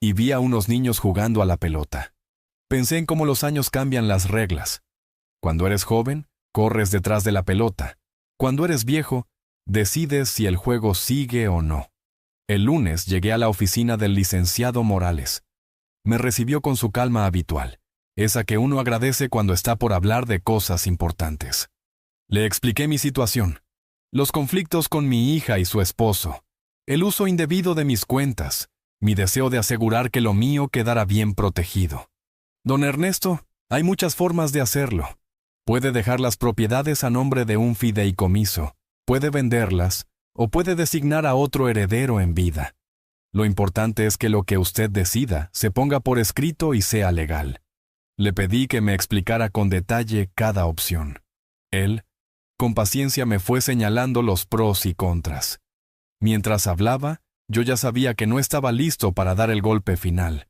y vi a unos niños jugando a la pelota. Pensé en cómo los años cambian las reglas. Cuando eres joven, corres detrás de la pelota. Cuando eres viejo, decides si el juego sigue o no. El lunes llegué a la oficina del licenciado Morales. Me recibió con su calma habitual, esa que uno agradece cuando está por hablar de cosas importantes. Le expliqué mi situación, los conflictos con mi hija y su esposo, el uso indebido de mis cuentas, mi deseo de asegurar que lo mío quedara bien protegido. Don Ernesto, hay muchas formas de hacerlo. Puede dejar las propiedades a nombre de un fideicomiso, puede venderlas, o puede designar a otro heredero en vida. Lo importante es que lo que usted decida se ponga por escrito y sea legal. Le pedí que me explicara con detalle cada opción. Él, con paciencia, me fue señalando los pros y contras. Mientras hablaba, yo ya sabía que no estaba listo para dar el golpe final,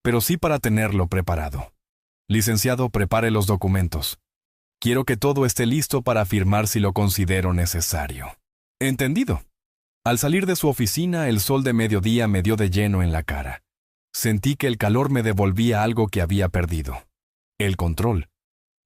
pero sí para tenerlo preparado. Licenciado, prepare los documentos. Quiero que todo esté listo para firmar si lo considero necesario. Entendido. Al salir de su oficina, el sol de mediodía me dio de lleno en la cara. Sentí que el calor me devolvía algo que había perdido. El control.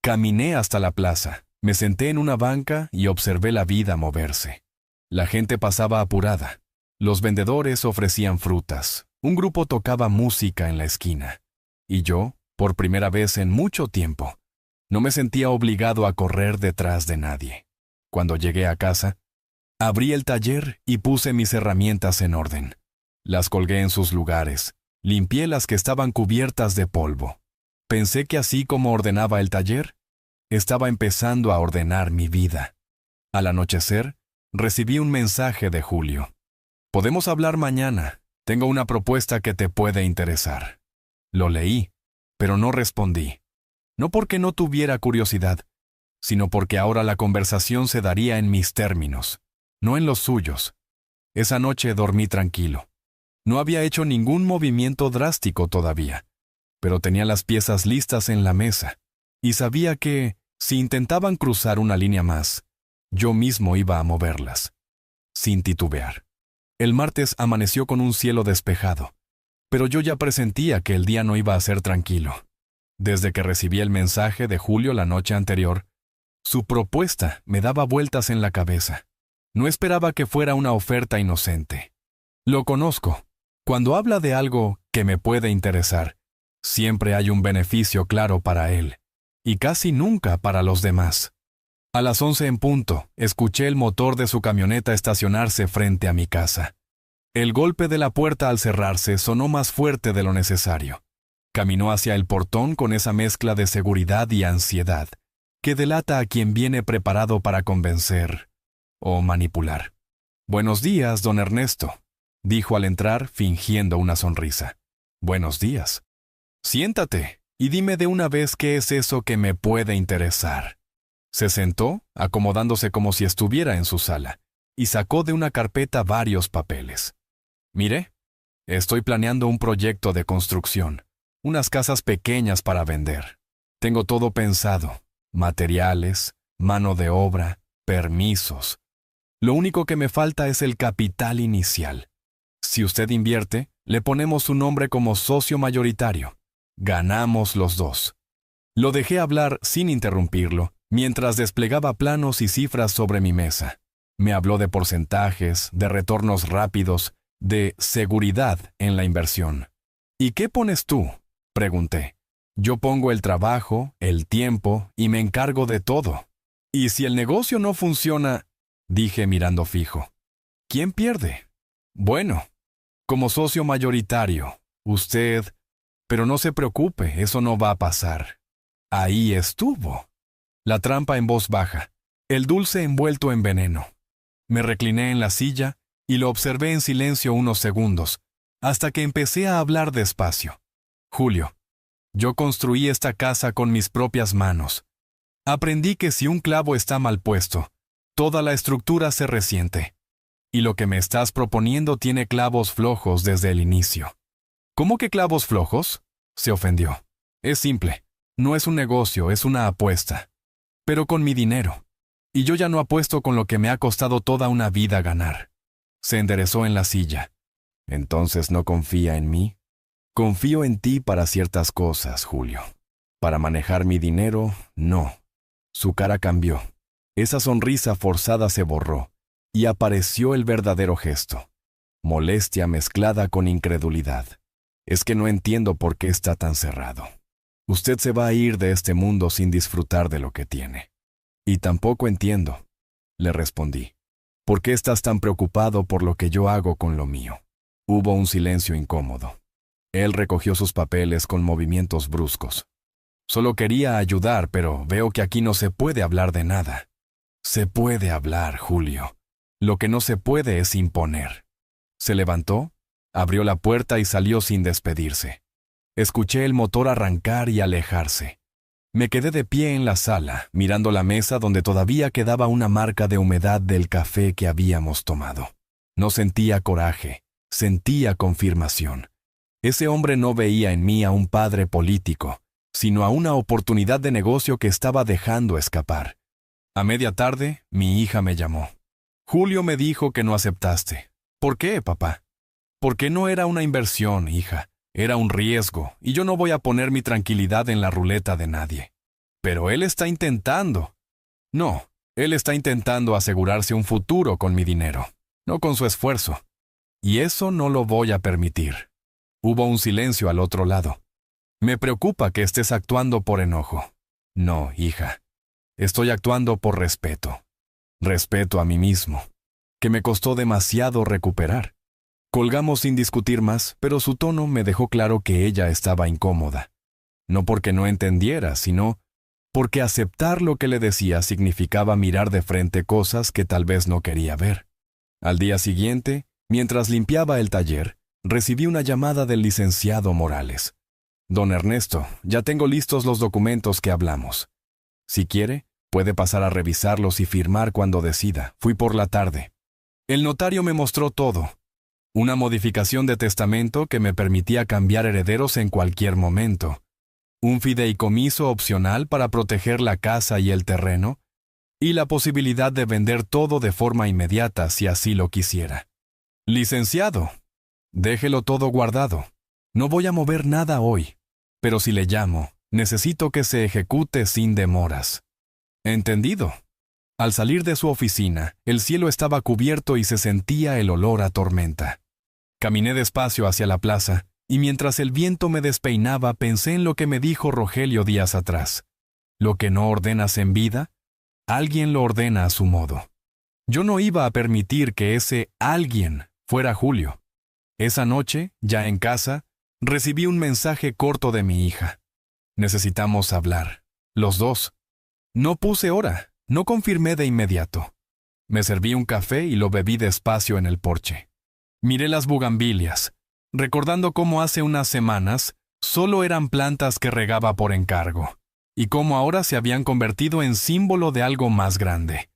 Caminé hasta la plaza, me senté en una banca y observé la vida moverse. La gente pasaba apurada. Los vendedores ofrecían frutas. Un grupo tocaba música en la esquina. Y yo, por primera vez en mucho tiempo, no me sentía obligado a correr detrás de nadie. Cuando llegué a casa, abrí el taller y puse mis herramientas en orden. Las colgué en sus lugares, limpié las que estaban cubiertas de polvo. Pensé que así como ordenaba el taller, estaba empezando a ordenar mi vida. Al anochecer, recibí un mensaje de Julio. Podemos hablar mañana, tengo una propuesta que te puede interesar. Lo leí, pero no respondí. No porque no tuviera curiosidad, sino porque ahora la conversación se daría en mis términos, no en los suyos. Esa noche dormí tranquilo. No había hecho ningún movimiento drástico todavía, pero tenía las piezas listas en la mesa, y sabía que, si intentaban cruzar una línea más, yo mismo iba a moverlas, sin titubear. El martes amaneció con un cielo despejado, pero yo ya presentía que el día no iba a ser tranquilo. Desde que recibí el mensaje de Julio la noche anterior, su propuesta me daba vueltas en la cabeza. No esperaba que fuera una oferta inocente. Lo conozco. Cuando habla de algo que me puede interesar, siempre hay un beneficio claro para él, y casi nunca para los demás. A las 11 en punto, escuché el motor de su camioneta estacionarse frente a mi casa. El golpe de la puerta al cerrarse sonó más fuerte de lo necesario. Caminó hacia el portón con esa mezcla de seguridad y ansiedad, que delata a quien viene preparado para convencer o manipular. «Buenos días, don Ernesto», dijo al entrar, fingiendo una sonrisa. «Buenos días. Siéntate y dime de una vez qué es eso que me puede interesar». Se sentó, acomodándose como si estuviera en su sala, y sacó de una carpeta varios papeles. Miré. Estoy planeando un proyecto de construcción, unas casas pequeñas para vender. Tengo todo pensado, materiales, mano de obra, permisos. Lo único que me falta es el capital inicial. Si usted invierte, le ponemos su nombre como socio mayoritario. Ganamos los dos. Lo dejé hablar sin interrumpirlo, mientras desplegaba planos y cifras sobre mi mesa. Me habló de porcentajes, de retornos rápidos, de seguridad en la inversión. ¿Y qué pones tú?, pregunté. Yo pongo el trabajo, el tiempo y me encargo de todo. ¿Y si el negocio no funciona?, dije mirando fijo. ¿Quién pierde? Bueno, como socio mayoritario, usted... Pero no se preocupe, eso no va a pasar. Ahí estuvo. La trampa en voz baja, el dulce envuelto en veneno. Me recliné en la silla y lo observé en silencio unos segundos, hasta que empecé a hablar despacio. Julio, yo construí esta casa con mis propias manos. Aprendí que si un clavo está mal puesto, toda la estructura se resiente. Y lo que me estás proponiendo tiene clavos flojos desde el inicio. ¿Cómo que clavos flojos?, se ofendió. Es simple. No es un negocio, es una apuesta. Pero con mi dinero. Y yo ya no apuesto con lo que me ha costado toda una vida ganar. Se enderezó en la silla. ¿Entonces no confía en mí? Confío en ti para ciertas cosas, Julio. Para manejar mi dinero, no. Su cara cambió. Esa sonrisa forzada se borró, y apareció el verdadero gesto. Molestia mezclada con incredulidad. Es que no entiendo por qué está tan cerrado. Usted se va a ir de este mundo sin disfrutar de lo que tiene. Y tampoco entiendo, le respondí. ¿Por qué estás tan preocupado por lo que yo hago con lo mío? Hubo un silencio incómodo. Él recogió sus papeles con movimientos bruscos. Solo quería ayudar, pero veo que aquí no se puede hablar de nada. Se puede hablar, Julio. Lo que no se puede es imponer. Se levantó, abrió la puerta y salió sin despedirse. Escuché el motor arrancar y alejarse. Me quedé de pie en la sala, mirando la mesa donde todavía quedaba una marca de humedad del café que habíamos tomado. No sentía coraje, sentía confirmación. Ese hombre no veía en mí a un padre político, sino a una oportunidad de negocio que estaba dejando escapar. A media tarde, mi hija me llamó. Julio me dijo que no aceptaste. ¿Por qué, papá? Porque no era una inversión, hija. Era un riesgo, y yo no voy a poner mi tranquilidad en la ruleta de nadie. Pero él está intentando. No, él está intentando asegurarse un futuro con mi dinero, no con su esfuerzo. Y eso no lo voy a permitir. Hubo un silencio al otro lado. Me preocupa que estés actuando por enojo. No, hija. Estoy actuando por respeto. Respeto a mí mismo, que me costó demasiado recuperar. Colgamos sin discutir más, pero su tono me dejó claro que ella estaba incómoda. No porque no entendiera, sino porque aceptar lo que le decía significaba mirar de frente cosas que tal vez no quería ver. Al día siguiente, mientras limpiaba el taller, recibí una llamada del licenciado Morales. Don Ernesto, ya tengo listos los documentos que hablamos. Si quiere, puede pasar a revisarlos y firmar cuando decida. Fui por la tarde. El notario me mostró todo. Una modificación de testamento que me permitía cambiar herederos en cualquier momento. Un fideicomiso opcional para proteger la casa y el terreno. Y la posibilidad de vender todo de forma inmediata si así lo quisiera. Licenciado, déjelo todo guardado. No voy a mover nada hoy. Pero si le llamo, necesito que se ejecute sin demoras. ¿Entendido? Al salir de su oficina, el cielo estaba cubierto y se sentía el olor a tormenta. Caminé despacio hacia la plaza, y mientras el viento me despeinaba pensé en lo que me dijo Rogelio días atrás. Lo que no ordenas en vida, alguien lo ordena a su modo. Yo no iba a permitir que ese alguien fuera Julio. Esa noche, ya en casa, recibí un mensaje corto de mi hija. Necesitamos hablar, los dos. No puse hora, no confirmé de inmediato. Me serví un café y lo bebí despacio en el porche. Miré las bugambilias, recordando cómo hace unas semanas solo eran plantas que regaba por encargo, y cómo ahora se habían convertido en símbolo de algo más grande.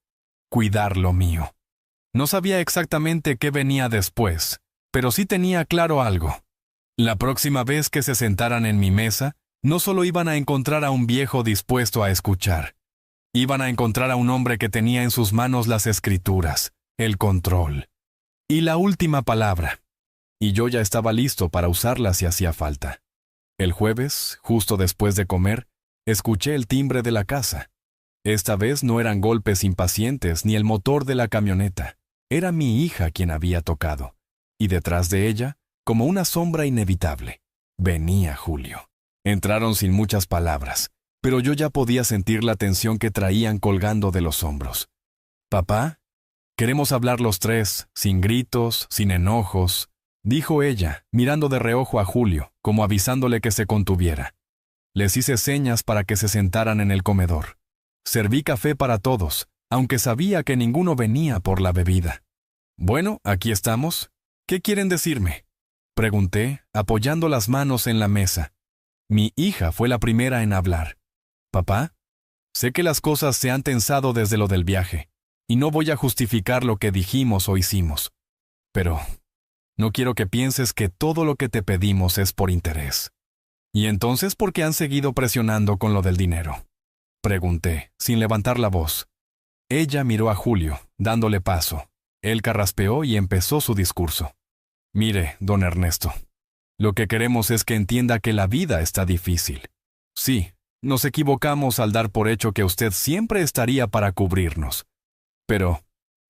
Cuidar lo mío. No sabía exactamente qué venía después, pero sí tenía claro algo. La próxima vez que se sentaran en mi mesa, no solo iban a encontrar a un viejo dispuesto a escuchar, iban a encontrar a un hombre que tenía en sus manos las escrituras, el control y la última palabra. Y yo ya estaba listo para usarla si hacía falta. El jueves, justo después de comer, escuché el timbre de la casa. Esta vez no eran golpes impacientes ni el motor de la camioneta. Era mi hija quien había tocado. Y detrás de ella, como una sombra inevitable, venía Julio. Entraron sin muchas palabras, pero yo ya podía sentir la tensión que traían colgando de los hombros. «Papá, queremos hablar los tres, sin gritos, sin enojos», dijo ella, mirando de reojo a Julio, como avisándole que se contuviera. Les hice señas para que se sentaran en el comedor. Serví café para todos, aunque sabía que ninguno venía por la bebida. «Bueno, aquí estamos. ¿Qué quieren decirme?», pregunté, apoyando las manos en la mesa. Mi hija fue la primera en hablar. «Papá, sé que las cosas se han tensado desde lo del viaje, y no voy a justificar lo que dijimos o hicimos. Pero no quiero que pienses que todo lo que te pedimos es por interés». «¿Y entonces por qué han seguido presionando con lo del dinero?», pregunté, sin levantar la voz. Ella miró a Julio, dándole paso. Él carraspeó y empezó su discurso. «Mire, don Ernesto, lo que queremos es que entienda que la vida está difícil. Sí, nos equivocamos al dar por hecho que usted siempre estaría para cubrirnos. Pero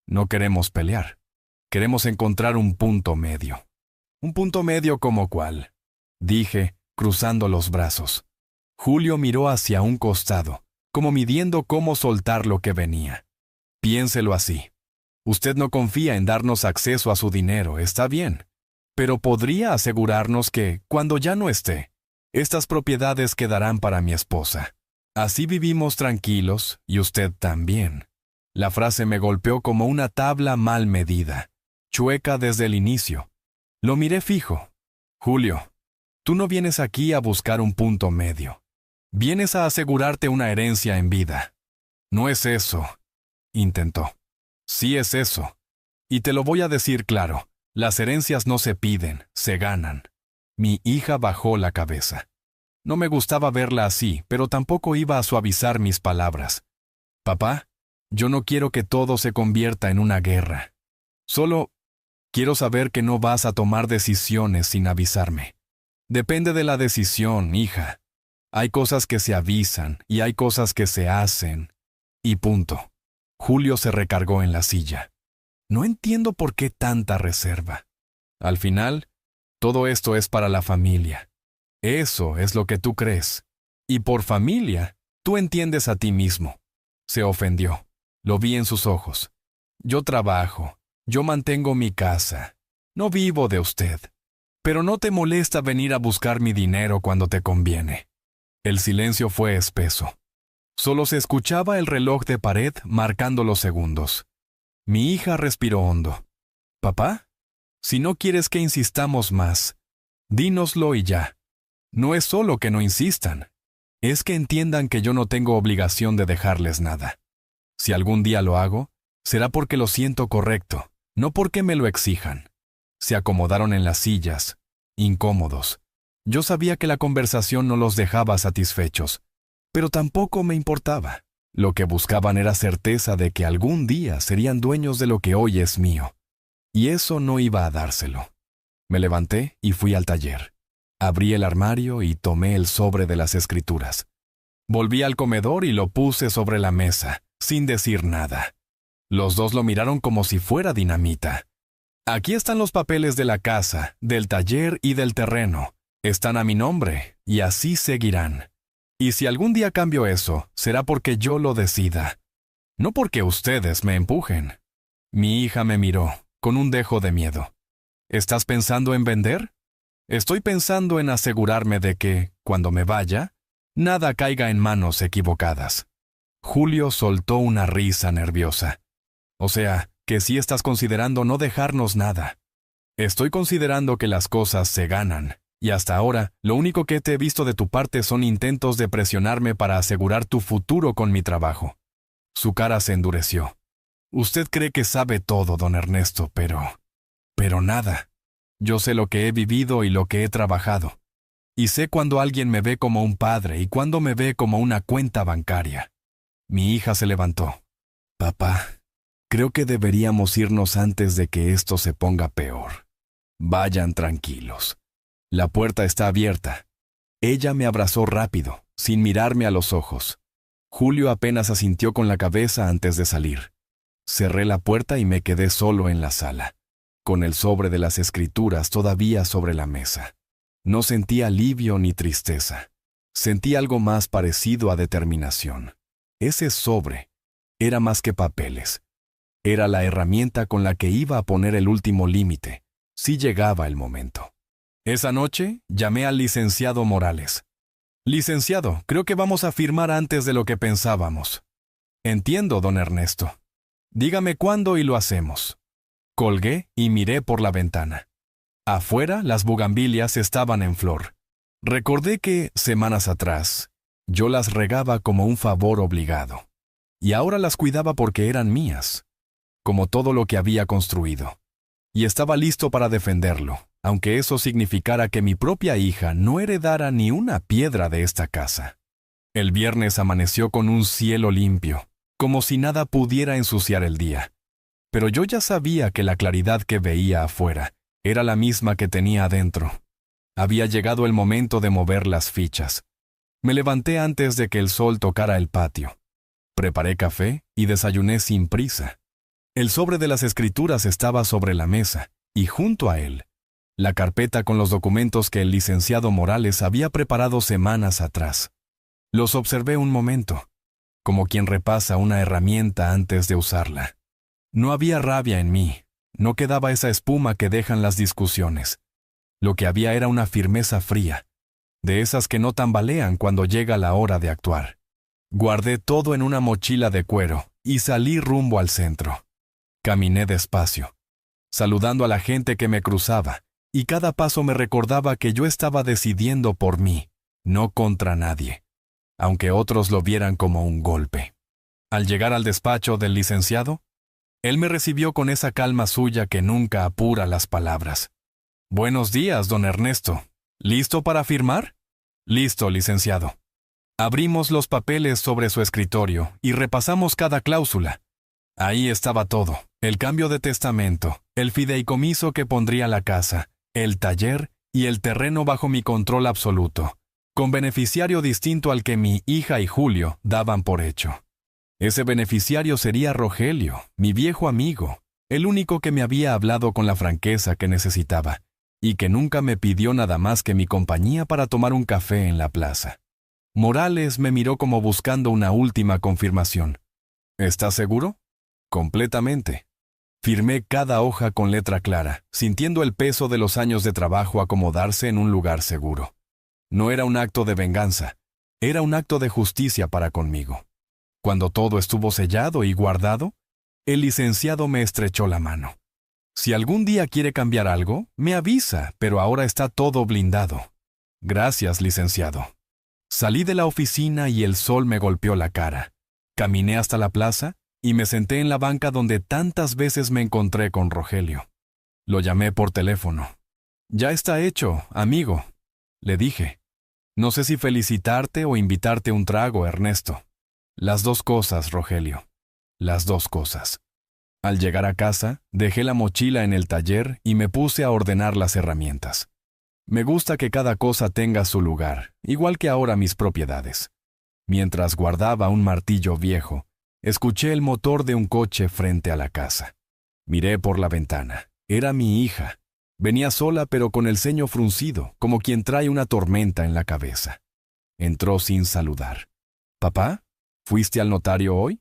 no queremos pelear. Queremos encontrar un punto medio». «¿Un punto medio como cuál?», dije, cruzando los brazos. Julio miró hacia un costado, como midiendo cómo soltar lo que venía. «Piénselo así. Usted no confía en darnos acceso a su dinero, está bien. Pero podría asegurarnos que, cuando ya no esté, estas propiedades quedarán para mi esposa. Así vivimos tranquilos, y usted también». La frase me golpeó como una tabla mal medida, chueca desde el inicio. Lo miré fijo. «Julio, tú no vienes aquí a buscar un punto medio. Vienes a asegurarte una herencia en vida». «No es eso», intentó. «Sí es eso. Y te lo voy a decir claro. Las herencias no se piden, se ganan». Mi hija bajó la cabeza. No me gustaba verla así, pero tampoco iba a suavizar mis palabras. «Papá, yo no quiero que todo se convierta en una guerra. Solo quiero saber que no vas a tomar decisiones sin avisarme. Depende de la decisión, hija. Hay cosas que se avisan y hay cosas que se hacen. Y punto». Julio se recargó en la silla. «No entiendo por qué tanta reserva. Al final, todo esto es para la familia. Eso es lo que tú crees. Y por familia, tú entiendes a ti mismo». Se ofendió. Lo vi en sus ojos. «Yo trabajo. Yo mantengo mi casa. No vivo de usted. Pero no te molesta venir a buscar mi dinero cuando te conviene». El silencio fue espeso. Solo se escuchaba el reloj de pared marcando los segundos. Mi hija respiró hondo. «Papá, si no quieres que insistamos más, dínoslo y ya. No es solo que no insistan, es que entiendan que yo no tengo obligación de dejarles nada. Si algún día lo hago, será porque lo siento correcto, no porque me lo exijan». Se acomodaron en las sillas, incómodos. Yo sabía que la conversación no los dejaba satisfechos, pero tampoco me importaba. Lo que buscaban era certeza de que algún día serían dueños de lo que hoy es mío. Y eso no iba a dárselo. Me levanté y fui al taller. Abrí el armario y tomé el sobre de las escrituras. Volví al comedor y lo puse sobre la mesa, sin decir nada. Los dos lo miraron como si fuera dinamita. «Aquí están los papeles de la casa, del taller y del terreno. Están a mi nombre, y así seguirán. Y si algún día cambio eso, será porque yo lo decida. No porque ustedes me empujen». Mi hija me miró, con un dejo de miedo. «¿Estás pensando en vender?». «Estoy pensando en asegurarme de que, cuando me vaya, nada caiga en manos equivocadas». Julio soltó una risa nerviosa. «O sea, que sí estás considerando no dejarnos nada». «Estoy considerando que las cosas se ganan. Y hasta ahora, lo único que te he visto de tu parte son intentos de presionarme para asegurar tu futuro con mi trabajo». Su cara se endureció. «Usted cree que sabe todo, don Ernesto, pero nada. Yo sé lo que he vivido y lo que he trabajado. Y sé cuando alguien me ve como un padre y cuando me ve como una cuenta bancaria. Mi hija se levantó. Papá, creo que deberíamos irnos antes de que esto se ponga peor. Vayan tranquilos. La puerta está abierta. Ella me abrazó rápido, sin mirarme a los ojos. Julio apenas asintió con la cabeza antes de salir. Cerré la puerta y me quedé solo en la sala, con el sobre de las escrituras todavía sobre la mesa. No sentí alivio ni tristeza. Sentí algo más parecido a determinación. Ese sobre era más que papeles. Era la herramienta con la que iba a poner el último límite, si llegaba el momento. Esa noche llamé al licenciado Morales. Licenciado, creo que vamos a firmar antes de lo que pensábamos. Entiendo, don Ernesto. Dígame cuándo y lo hacemos. Colgué y miré por la ventana. Afuera las bugambilias estaban en flor. Recordé que, semanas atrás, yo las regaba como un favor obligado. Y ahora las cuidaba porque eran mías, como todo lo que había construido. Y estaba listo para defenderlo, aunque eso significara que mi propia hija no heredara ni una piedra de esta casa. El viernes amaneció con un cielo limpio, como si nada pudiera ensuciar el día. Pero yo ya sabía que la claridad que veía afuera era la misma que tenía adentro. Había llegado el momento de mover las fichas. Me levanté antes de que el sol tocara el patio. Preparé café y desayuné sin prisa. El sobre de las escrituras estaba sobre la mesa, y junto a él, la carpeta con los documentos que el licenciado Morales había preparado semanas atrás. Los observé un momento, como quien repasa una herramienta antes de usarla. No había rabia en mí, no quedaba esa espuma que dejan las discusiones. Lo que había era una firmeza fría, de esas que no tambalean cuando llega la hora de actuar. Guardé todo en una mochila de cuero y salí rumbo al centro. Caminé despacio, saludando a la gente que me cruzaba, y cada paso me recordaba que yo estaba decidiendo por mí, no contra nadie, aunque otros lo vieran como un golpe. Al llegar al despacho del licenciado, él me recibió con esa calma suya que nunca apura las palabras. «Buenos días, don Ernesto. ¿Listo para firmar?» «Listo, licenciado». Abrimos los papeles sobre su escritorio y repasamos cada cláusula. Ahí estaba todo: el cambio de testamento, el fideicomiso que pondría la casa, el taller y el terreno bajo mi control absoluto, con beneficiario distinto al que mi hija y Julio daban por hecho. Ese beneficiario sería Rogelio, mi viejo amigo, el único que me había hablado con la franqueza que necesitaba, y que nunca me pidió nada más que mi compañía para tomar un café en la plaza. Morales me miró como buscando una última confirmación. ¿Estás seguro? Completamente. Firmé cada hoja con letra clara, sintiendo el peso de los años de trabajo acomodarse en un lugar seguro. No era un acto de venganza, era un acto de justicia para conmigo. Cuando todo estuvo sellado y guardado, el licenciado me estrechó la mano. Si algún día quiere cambiar algo, me avisa, pero ahora está todo blindado. Gracias, licenciado. Salí de la oficina y el sol me golpeó la cara. Caminé hasta la plaza y me senté en la banca donde tantas veces me encontré con Rogelio. Lo llamé por teléfono. «Ya está hecho, amigo», le dije. «No sé si felicitarte o invitarte un trago, Ernesto». «Las dos cosas, Rogelio. Las dos cosas». Al llegar a casa, dejé la mochila en el taller y me puse a ordenar las herramientas. Me gusta que cada cosa tenga su lugar, igual que ahora mis propiedades. Mientras guardaba un martillo viejo, escuché el motor de un coche frente a la casa. Miré por la ventana. Era mi hija. Venía sola pero con el ceño fruncido, como quien trae una tormenta en la cabeza. Entró sin saludar. «¿Papá? ¿Fuiste al notario hoy?»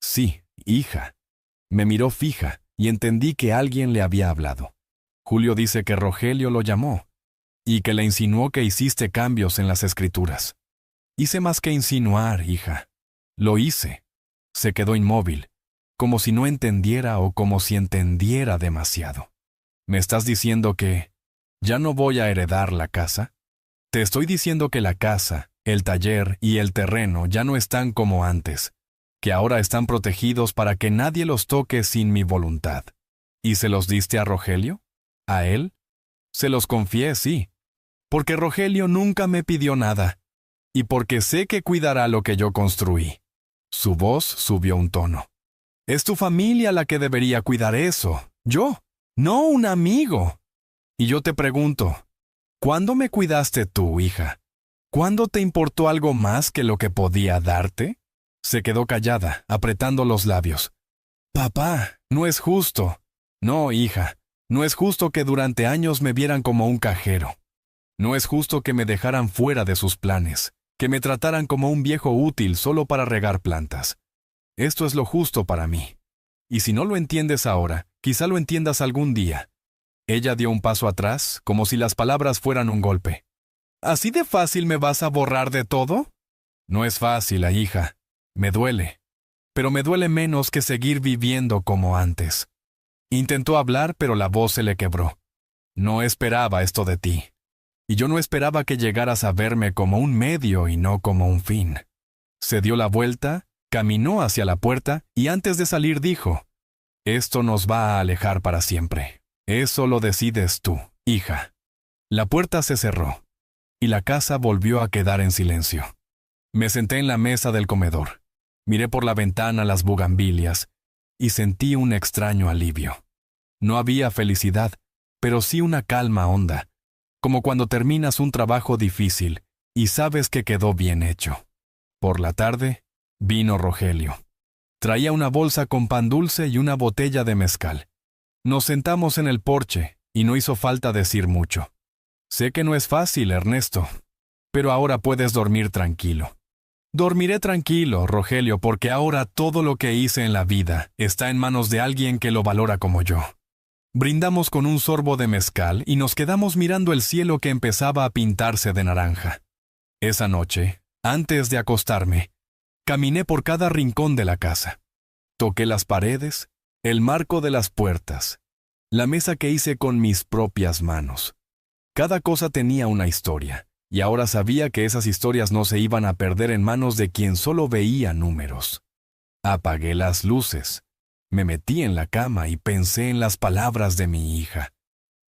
«Sí, hija». Me miró fija y entendí que alguien le había hablado. Julio dice que Rogelio lo llamó y que le insinuó que hiciste cambios en las escrituras. Hice más que insinuar, hija. Lo hice. Se quedó inmóvil, como si no entendiera o como si entendiera demasiado. ¿Me estás diciendo que ya no voy a heredar la casa? Te estoy diciendo que la casa, el taller y el terreno ya no están como antes, que ahora están protegidos para que nadie los toque sin mi voluntad. ¿Y se los diste a Rogelio? ¿A él? Se los confié, sí. Porque Rogelio nunca me pidió nada. Y porque sé que cuidará lo que yo construí. Su voz subió un tono. Es tu familia la que debería cuidar eso. Yo, no un amigo. Y yo te pregunto, ¿cuándo me cuidaste tú, hija? ¿Cuándo te importó algo más que lo que podía darte? Se quedó callada, apretando los labios. Papá, no es justo. No, hija, no es justo que durante años me vieran como un cajero. No es justo que me dejaran fuera de sus planes, que me trataran como un viejo útil solo para regar plantas. Esto es lo justo para mí. Y si no lo entiendes ahora, quizá lo entiendas algún día. Ella dio un paso atrás, como si las palabras fueran un golpe. ¿Así de fácil me vas a borrar de todo? No es fácil, hija. Me duele. Pero me duele menos que seguir viviendo como antes. Intentó hablar, pero la voz se le quebró. No esperaba esto de ti. Y yo no esperaba que llegaras a verme como un medio y no como un fin. Se dio la vuelta, caminó hacia la puerta y antes de salir dijo, «Esto nos va a alejar para siempre. Eso lo decides tú, hija». La puerta se cerró y la casa volvió a quedar en silencio. Me senté en la mesa del comedor, miré por la ventana las bugambilias y sentí un extraño alivio. No había felicidad, pero sí una calma honda, como cuando terminas un trabajo difícil y sabes que quedó bien hecho. Por la tarde, vino Rogelio. Traía una bolsa con pan dulce y una botella de mezcal. Nos sentamos en el porche y no hizo falta decir mucho. Sé que no es fácil, Ernesto, pero ahora puedes dormir tranquilo. Dormiré tranquilo, Rogelio, porque ahora todo lo que hice en la vida está en manos de alguien que lo valora como yo. Brindamos con un sorbo de mezcal y nos quedamos mirando el cielo que empezaba a pintarse de naranja. Esa noche, antes de acostarme, caminé por cada rincón de la casa. Toqué las paredes, el marco de las puertas, la mesa que hice con mis propias manos. Cada cosa tenía una historia, y ahora sabía que esas historias no se iban a perder en manos de quien solo veía números. Apagué las luces. Me metí en la cama y pensé en las palabras de mi hija.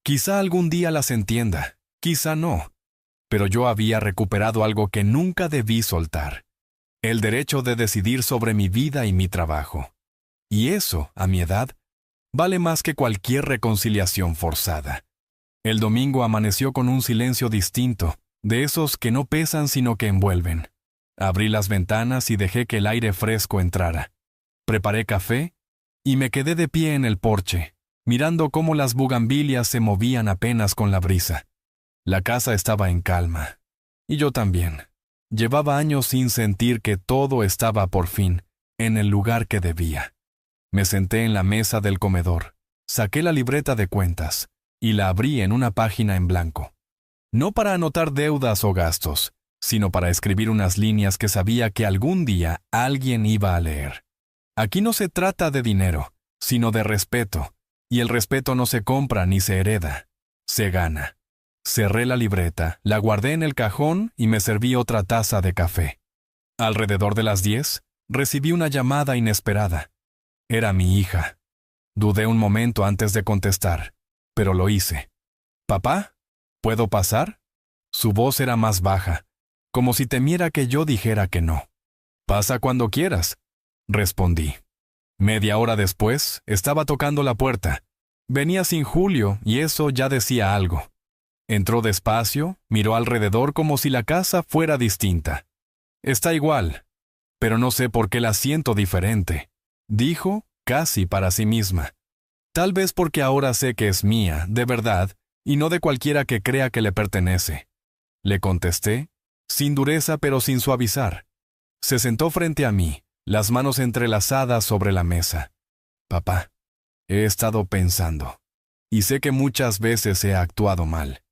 Quizá algún día las entienda, quizá no, pero yo había recuperado algo que nunca debí soltar: el derecho de decidir sobre mi vida y mi trabajo. Y eso, a mi edad, vale más que cualquier reconciliación forzada. El domingo amaneció con un silencio distinto, de esos que no pesan sino que envuelven. Abrí las ventanas y dejé que el aire fresco entrara. Preparé café y me quedé de pie en el porche, mirando cómo las bugambilias se movían apenas con la brisa. La casa estaba en calma. Y yo también. Llevaba años sin sentir que todo estaba por fin en el lugar que debía. Me senté en la mesa del comedor, saqué la libreta de cuentas y la abrí en una página en blanco. No para anotar deudas o gastos, sino para escribir unas líneas que sabía que algún día alguien iba a leer. Aquí no se trata de dinero, sino de respeto, y el respeto no se compra ni se hereda, se gana. Cerré la libreta, la guardé en el cajón y me serví otra taza de café. Alrededor de las 10, recibí una llamada inesperada. Era mi hija. Dudé un momento antes de contestar, pero lo hice. «¿Papá? ¿Puedo pasar?» Su voz era más baja, como si temiera que yo dijera que no. «Pasa cuando quieras», respondí. Media hora después, estaba tocando la puerta. Venía sin Julio y eso ya decía algo. Entró despacio, miró alrededor como si la casa fuera distinta. «Está igual, pero no sé por qué la siento diferente», dijo, casi para sí misma. «Tal vez porque ahora sé que es mía, de verdad, y no de cualquiera que crea que le pertenece». Le contesté, sin dureza pero sin suavizar. Se sentó frente a mí, las manos entrelazadas sobre la mesa. «Papá, he estado pensando, y sé que muchas veces he actuado mal,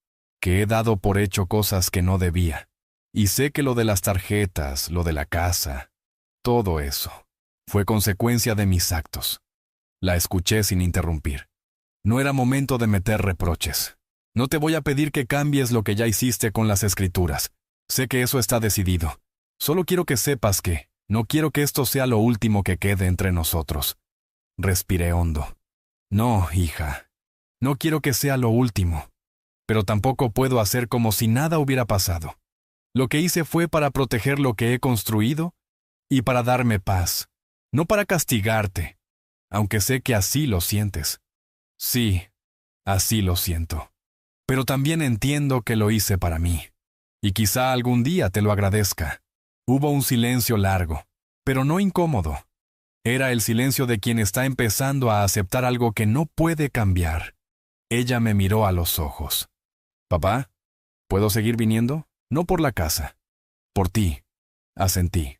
que he dado por hecho cosas que no debía, y sé que lo de las tarjetas, lo de la casa, todo eso, fue consecuencia de mis actos». La escuché sin interrumpir. No era momento de meter reproches. «No te voy a pedir que cambies lo que ya hiciste con las escrituras. Sé que eso está decidido. Solo quiero que sepas que no quiero que esto sea lo último que quede entre nosotros». Respiré hondo. «No, hija. No quiero que sea lo último. pero tampoco puedo hacer como si nada hubiera pasado. Lo que hice fue para proteger lo que he construido y para darme paz, no para castigarte, aunque sé que así lo sientes. Sí, así lo siento. Pero también entiendo que lo hice para mí, y quizá algún día te lo agradezca. Hubo un silencio largo, pero no incómodo. Era el silencio de quien está empezando a aceptar algo que no puede cambiar. Ella me miró a los ojos. «Papá, ¿puedo seguir viniendo? No por la casa. Por ti». Asentí.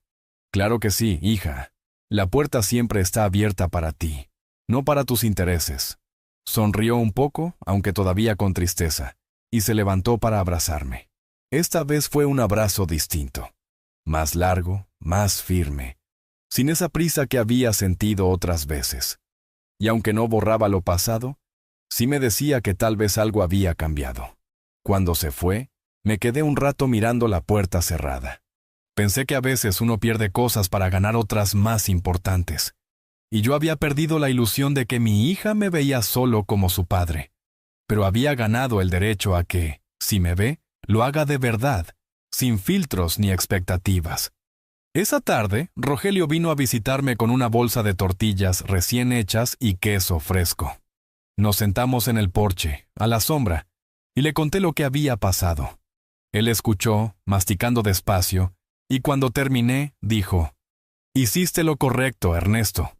«Claro que sí, hija. La puerta siempre está abierta para ti, no para tus intereses». Sonrió un poco, aunque todavía con tristeza, y se levantó para abrazarme. Esta vez fue un abrazo distinto. Más largo, más firme, sin esa prisa que había sentido otras veces. Y aunque no borraba lo pasado, sí me decía que tal vez algo había cambiado. Cuando se fue, me quedé un rato mirando la puerta cerrada. Pensé que a veces uno pierde cosas para ganar otras más importantes. Y yo había perdido la ilusión de que mi hija me veía solo como su padre. Pero había ganado el derecho a que, si me ve, lo haga de verdad, sin filtros ni expectativas. Esa tarde, Rogelio vino a visitarme con una bolsa de tortillas recién hechas y queso fresco. Nos sentamos en el porche, a la sombra, y le conté lo que había pasado. Él escuchó, masticando despacio, y cuando terminé, dijo: «Hiciste lo correcto, Ernesto.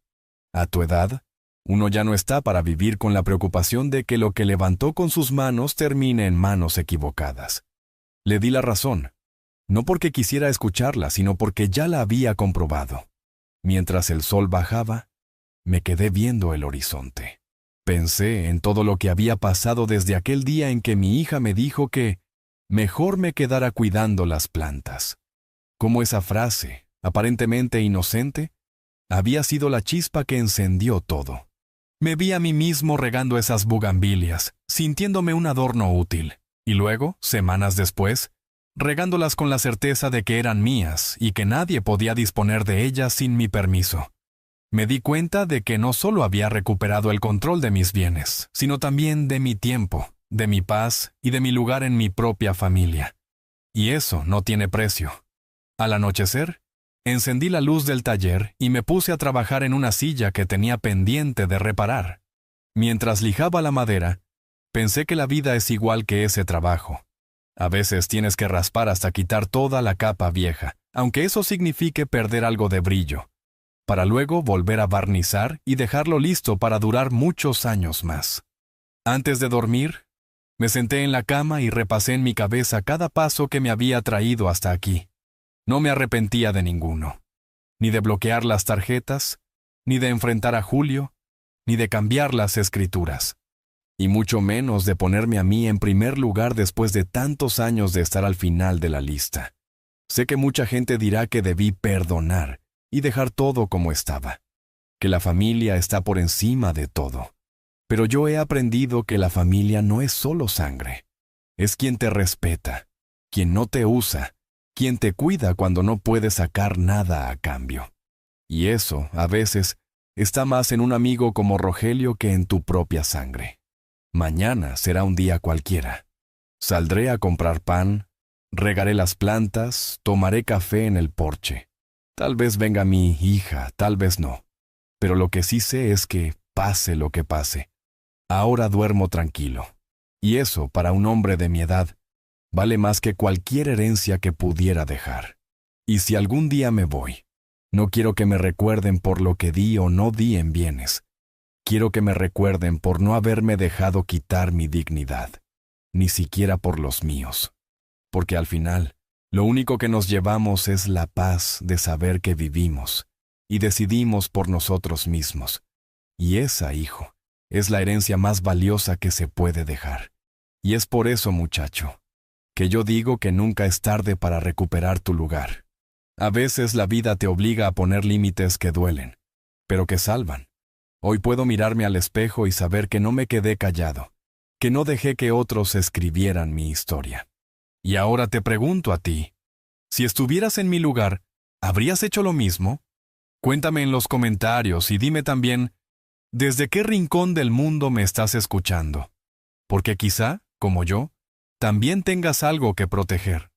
A tu edad, uno ya no está para vivir con la preocupación de que lo que levantó con sus manos termine en manos equivocadas». Le di la razón, no porque quisiera escucharla, sino porque ya la había comprobado. Mientras el sol bajaba, me quedé viendo el horizonte. Pensé en todo lo que había pasado desde aquel día en que mi hija me dijo que mejor me quedara cuidando las plantas. Cómo esa frase, aparentemente inocente, había sido la chispa que encendió todo. Me vi a mí mismo regando esas bugambilias, sintiéndome un adorno útil, y luego, semanas después, regándolas con la certeza de que eran mías y que nadie podía disponer de ellas sin mi permiso. Me di cuenta de que no solo había recuperado el control de mis bienes, sino también de mi tiempo, de mi paz y de mi lugar en mi propia familia. Y eso no tiene precio. Al anochecer, encendí la luz del taller y me puse a trabajar en una silla que tenía pendiente de reparar. Mientras lijaba la madera, pensé que la vida es igual que ese trabajo. A veces tienes que raspar hasta quitar toda la capa vieja, aunque eso signifique perder algo de brillo, para luego volver a barnizar y dejarlo listo para durar muchos años más. Antes de dormir, me senté en la cama y repasé en mi cabeza cada paso que me había traído hasta aquí. No me arrepentía de ninguno, ni de bloquear las tarjetas, ni de enfrentar a Julio, ni de cambiar las escrituras, y mucho menos de ponerme a mí en primer lugar después de tantos años de estar al final de la lista. Sé que mucha gente dirá que debí perdonar y dejar todo como estaba, que la familia está por encima de todo. Pero yo he aprendido que la familia no es solo sangre, es quien te respeta, quien no te usa, quien te cuida cuando no puedes sacar nada a cambio. Y eso, a veces, está más en un amigo como Rogelio que en tu propia sangre. Mañana será un día cualquiera. Saldré a comprar pan, regaré las plantas, tomaré café en el porche. Tal vez venga mi hija, tal vez no. Pero lo que sí sé es que, pase lo que pase, ahora duermo tranquilo. Y eso, para un hombre de mi edad, vale más que cualquier herencia que pudiera dejar. Y si algún día me voy, no quiero que me recuerden por lo que di o no di en bienes. Quiero que me recuerden por no haberme dejado quitar mi dignidad, ni siquiera por los míos. Porque al final, lo único que nos llevamos es la paz de saber que vivimos y decidimos por nosotros mismos. Y esa, hijo, es la herencia más valiosa que se puede dejar. Y es por eso, muchacho, que yo digo que nunca es tarde para recuperar tu lugar. A veces la vida te obliga a poner límites que duelen, pero que salvan. Hoy puedo mirarme al espejo y saber que no me quedé callado, que no dejé que otros escribieran mi historia. Y ahora te pregunto a ti, si estuvieras en mi lugar, ¿habrías hecho lo mismo? Cuéntame en los comentarios y dime también, ¿desde qué rincón del mundo me estás escuchando? Porque quizá, como yo, también tengas algo que proteger.